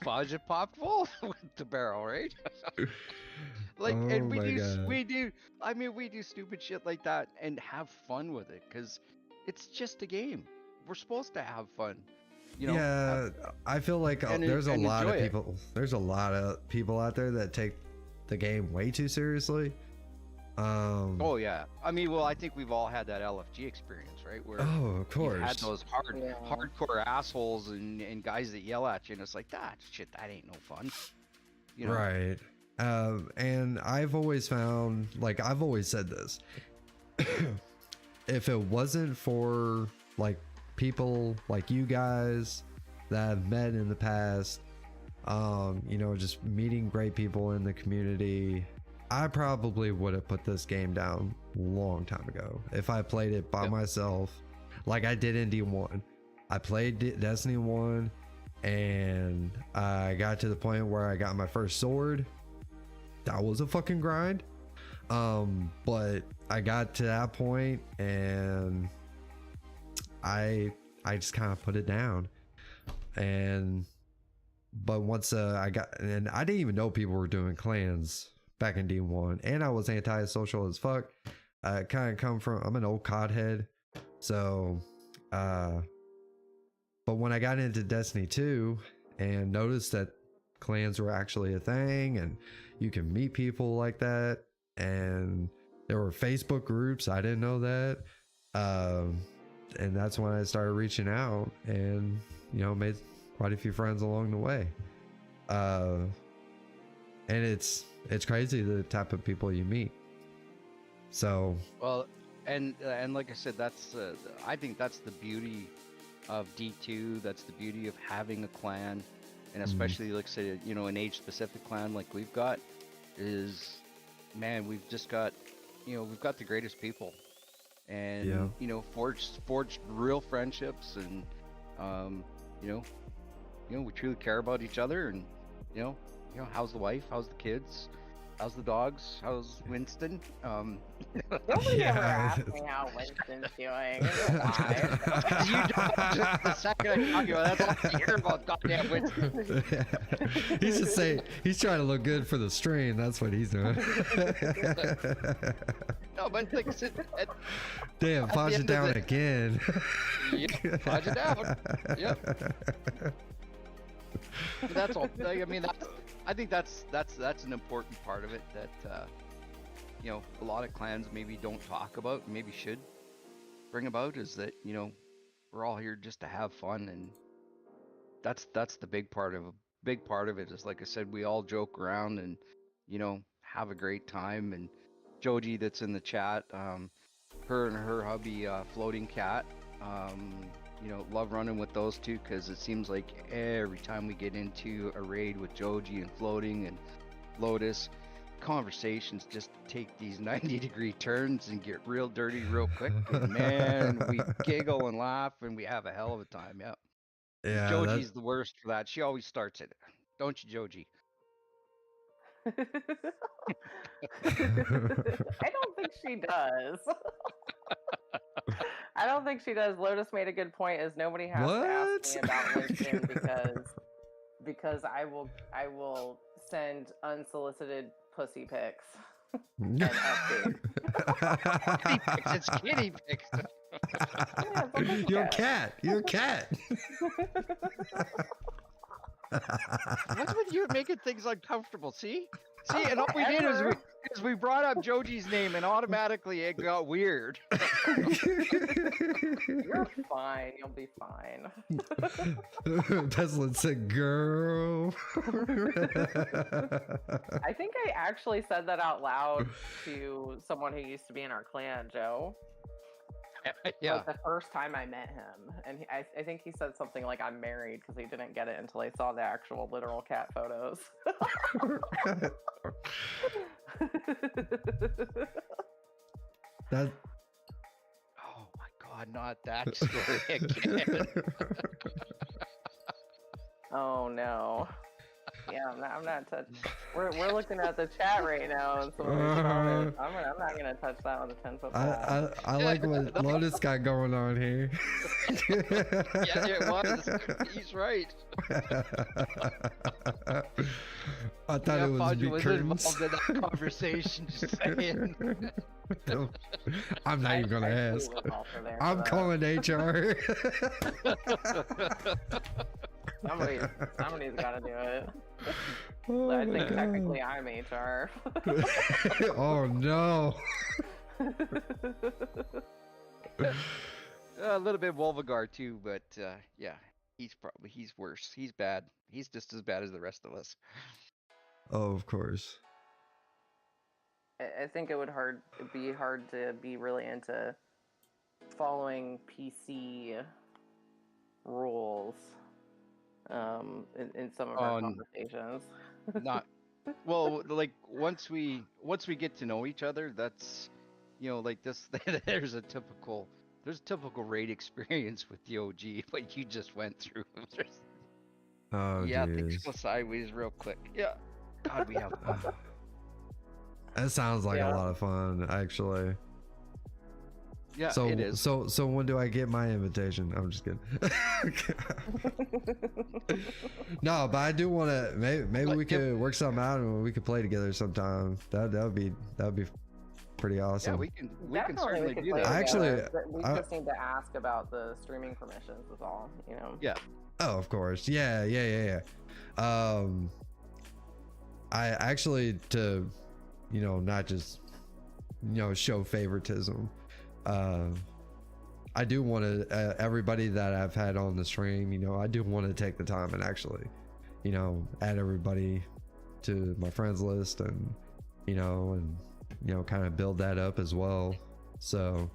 Faja popped Wolf with the barrel, right? Like, and we do stupid shit like that and have fun with it, because it's just a game. We're supposed to have fun. You know, I feel like there's a lot of people out there that take the game way too seriously. Oh yeah, I mean, well, I think we've all had that LFG experience, right? Where of course, you had those hardcore assholes and guys that yell at you, and it's like, that ain't no fun, you know? Right. And I've always found, like, I've always said this, if it wasn't for like people like you guys that I've met in the past, you know, just meeting great people in the community. I probably would have put this game down a long time ago if I played it by myself, like I did in D1. I played Destiny 1 and I got to the point where I got my first sword. That was a fucking grind. But I got to that point and I just kind of put it down. But once I got, and I didn't even know people were doing clans back in D1, and I was anti-social as fuck. I kind of come from, I'm an old COD head, so but when I got into Destiny 2 and noticed that clans were actually a thing and you can meet people like that, and there were Facebook groups, I didn't know that, and that's when I started reaching out and, you know, made quite a few friends along the way. And it's crazy the type of people you meet. So well, and like I said, that's I think that's the beauty of D2. That's the beauty of having a clan, and especially like say, you know, an age specific clan like we've got, is, man, we've just got, you know, we've got the greatest people, and you know, forged real friendships, and you know, we truly care about each other, and you know, how's the wife, how's the kids, how's the dogs, how's Winston? Nobody ever asked me how Winston's doing. You don't, just the second I talk about, that's all I hear about, goddamn Winston. He's just saying, he's trying to look good for the stream. That's what he's doing. No, but like I said, damn, Faja down again. Yep, Faja down. Yep. But that's all. Like, I mean, I think that's an important part of it that you know, a lot of clans maybe don't talk about, maybe should bring about, is that, you know, we're all here just to have fun, and that's the big part of it. Is, like I said, we all joke around and, you know, have a great time. And Joji that's in the chat, her and her hubby, Floating Cat, you know, love running with those two, because it seems like every time we get into a raid with Joji and Floating and Lotus, conversations just take these 90-degree turns and get real dirty real quick, and man, we giggle and laugh and we have a hell of a time. Yeah, Joji's the worst for that. She always starts it, don't you, Joji? I don't think she does. I don't think she does. Lotus made a good point, is nobody has to ask me about Winston because I will send unsolicited pussy pics and updates. It's kitty pics. Yeah, you're a cat. You're a cat. What's with you making things uncomfortable? See, and all we did is we brought up Joji's name, and automatically it got weird. You're fine. You'll be fine. Tesla said, "Girl." I think I actually said that out loud to someone who used to be in our clan, Joe. Yeah. Like the first time I met him, and I think he said something like, "I'm married," because he didn't get it until he saw the actual literal cat photos. That. Oh my God, not that story again. Oh no. Yeah, I'm not touching. We're looking at the chat right now, and so I'm not gonna touch that with a 10-foot pole. I like what Lotus got going on here. Yeah, it was. He's right. I thought it was Faja was curtains. involved in that conversation. Just saying. I'm not even gonna ask. I'm calling HR. Somebody's got to do it. Oh I my think God. technically I'm HR. Oh no. A little bit Wolvagar too, but yeah, he's worse. He's bad. He's just as bad as the rest of us. Oh, of course. I think it would be hard to be really into following PC rules in some of our On conversations. not well, like once we get to know each other, that's like this. There's a typical raid experience with the OG, what you just went through. Oh, Yeah, things jeez. go sideways real quick. Yeah, God, we have fun. That sounds like a Yeah. lot of fun, actually. Yeah, So, it is. so when do I get my invitation? I'm just kidding. No, but I do want to. Maybe But, we yep. could work something out and we could play together sometime. That would be pretty Yeah, awesome. we can Definitely certainly could do play that. Actually, together, but we I- just need to ask about the streaming permissions is all, Yeah. Oh, of course. Yeah. I actually, to not just show favoritism, I do want to everybody that I've had on the stream, I do want to take the time and actually add everybody to my friends list, and kind of build that up as well. So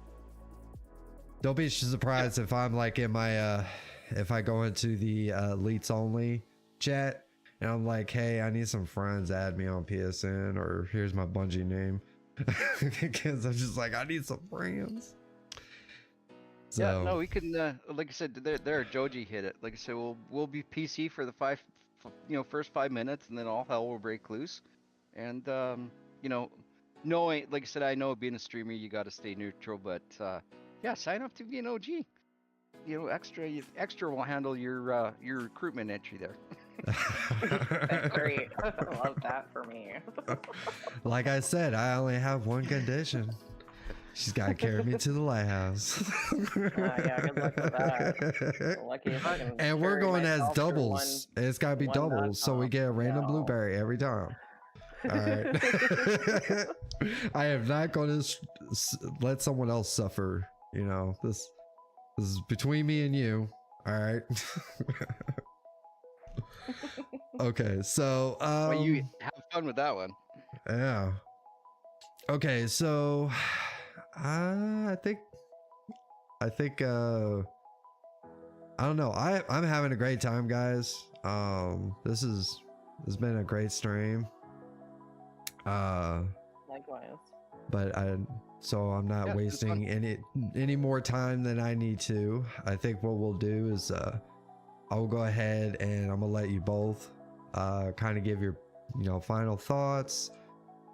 don't be surprised if I'm like in my if I go into the elites only chat and I'm like, hey, I need some friends, add me on PSN, or here's my Bungie name. Because I'm just like, I need some friends. So, Yeah, no, we can. Like I said, there, Joji hit it. Like I said, we'll be PC for the first 5 minutes, and then all hell will break loose. And knowing, like I said, I know being a streamer, you got to stay neutral, but yeah, sign up to be an OG. Extra will handle your recruitment entry there. That's great. I love that for me. like I said, I only have one condition. She's got to carry me to the lighthouse. Yeah, good luck with that. Lucky if I can And we're carry going as myself through doubles. It's got to be one doubles, so we non-com. get a random No. blueberry every time. All right. I am not going to let someone else suffer. This is between me and you. All right. Okay, so Well, you have fun with that one. yeah. Okay, so I think I don't know. I'm having a great time, guys. This has been a great stream. Likewise. But I'm not Yeah, it's wasting any more time than I need to. I think what we'll do is I'll go ahead and I'm gonna let you both kind of give your final thoughts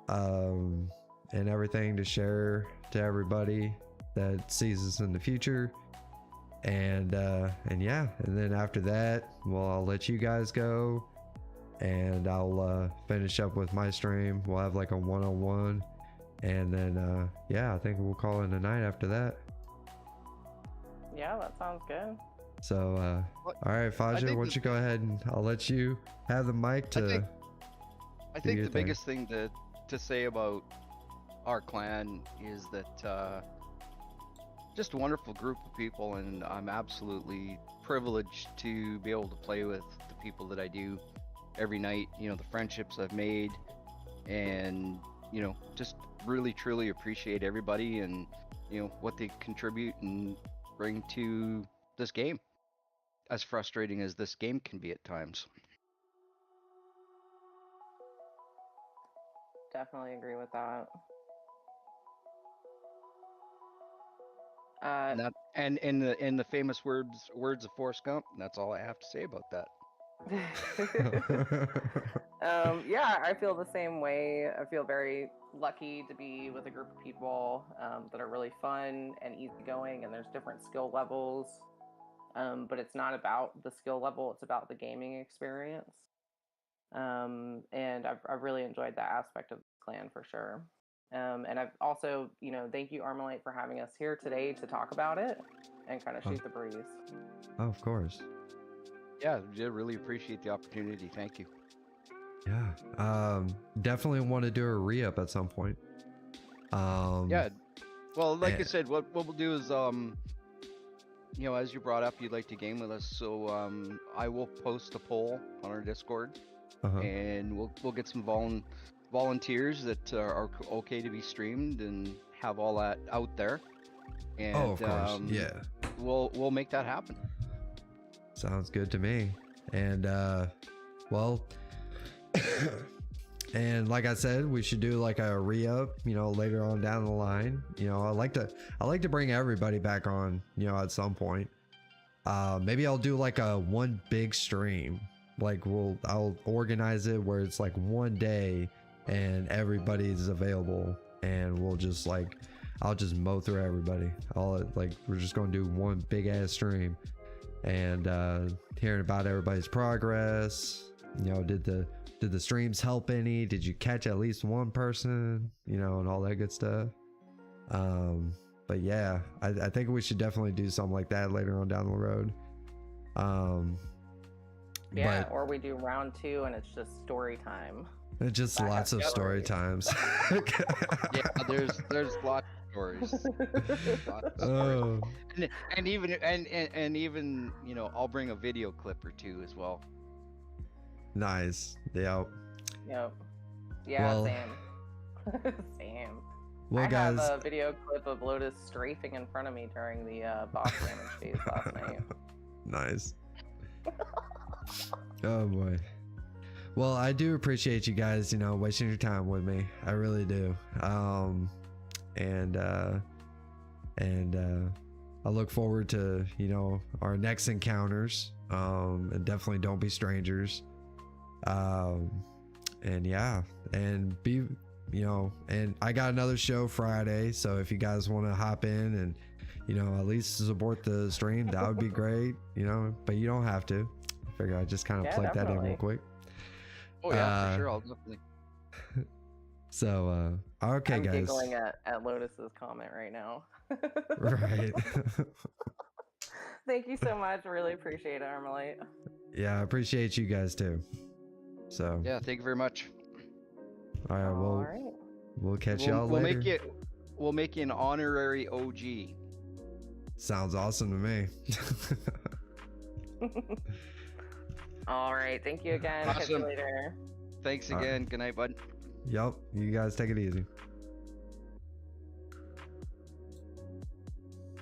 and everything to share to everybody that sees us in the future. And yeah, and then after that, well, I'll let you guys go and I'll finish up with my stream. We'll have like a one-on-one, and then yeah, I think we'll call it a night after that. Yeah, that sounds good. So all right, Faja, why don't you go ahead and I'll let you have the mic to I think the biggest thing to say about our clan is that just a wonderful group of people, and I'm absolutely privileged to be able to play with the people that I do every night. The friendships I've made, and just really truly appreciate everybody and what they contribute and bring to this game, as frustrating as this game can be at times. Definitely agree with that. And in the famous words of Forrest Gump, that's all I have to say about that. Yeah, I feel the same way. I feel very lucky to be with a group of people that are really fun and easygoing, and there's different skill levels. But it's not about the skill level, it's about the gaming experience. And I've really enjoyed that aspect of the clan for sure. And I've also, thank you, Armalite, for having us here today to talk about it and kind of shoot the breeze. Oh, of course. Yeah, I really appreciate the opportunity. Thank you. Yeah. Definitely want to do a re-up at some point. Yeah. Well, like I and- said, what we'll do is, as you brought up, you'd like to game with us, so I will post a poll on our Discord, and we'll get some volunteers that are okay to be streamed and have all that out there. And oh, of course. Yeah. we'll make that happen. Sounds good to me. And well, and like I said, we should do like a re-up, later on down the line. I like to bring everybody back on, at some point. Maybe I'll do like a one big stream. Like I'll organize it where it's like one day and everybody's available, and we'll just like, I'll just mow through everybody. We're just gonna do one big ass stream, and hearing about everybody's progress. Did the streams help any? Did you catch at least one person? And all that good stuff. But yeah, I think we should definitely do something like that later on down the road. Yeah, or we do round 2 and it's just story time. It's just Back lots up of story times. Yeah, there's lots of stories. Lots of stories. Oh, And even I'll bring a video clip or two as well. nice. Yep. Yep. Yeah, Well- same. Same. Well, I guys. have a video clip of Lotus strafing in front of me during the boss damage phase last night. Nice. Oh boy. Well, I do appreciate you guys, wasting your time with me. I really do. And I look forward to, our next encounters. And definitely don't be strangers. And yeah, and be, and I got another show Friday, so if you guys want to hop in and, at least support the stream, that would be great, but you don't have to. I figure I just kind of Yeah, plug that in real definitely. quick. Oh yeah, for sure. I'll definitely. So, okay, I'm guys. giggling at Lotus's comment right now. Right. Thank you so much. Really appreciate it, Armalite. Yeah, I appreciate you guys too. So, Yeah, thank you very much. all right, All right. we'll catch y'all We'll later. we'll make you an honorary OG. Sounds awesome to me. All right. Thank you again. Catch you Awesome. later. Thanks All right. again. Good night, bud. Yep, you guys take it easy.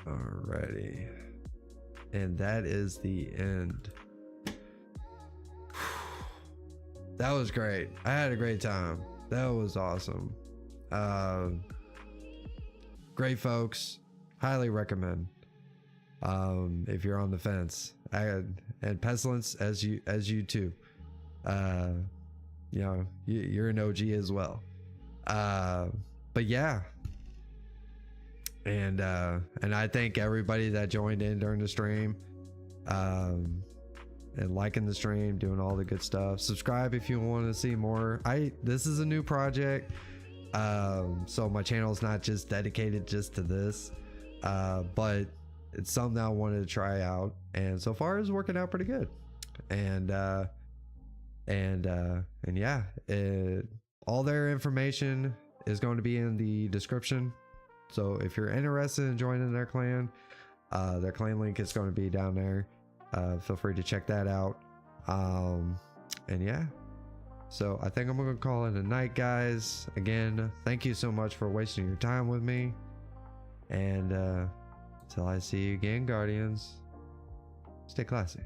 Alrighty. And that is the end. That was great. I had a great time. That was awesome. Great folks. Highly recommend. If you're on the fence. And Pestilence as you too. You're an OG as well. But yeah. And I thank everybody that joined in during the stream. And liking the stream, doing all the good stuff. Subscribe if you want to see more. This is a new project. So my channel is not just dedicated just to this. But it's something that I wanted to try out, and so far it's working out pretty good. And yeah, all their information is going to be in the description. So if you're interested in joining their clan link is going to be down there. Feel free to check that out. And yeah, so I think I'm gonna call it a night, guys. Again, thank you so much for wasting your time with me, and until I see you again, Guardians, stay classy.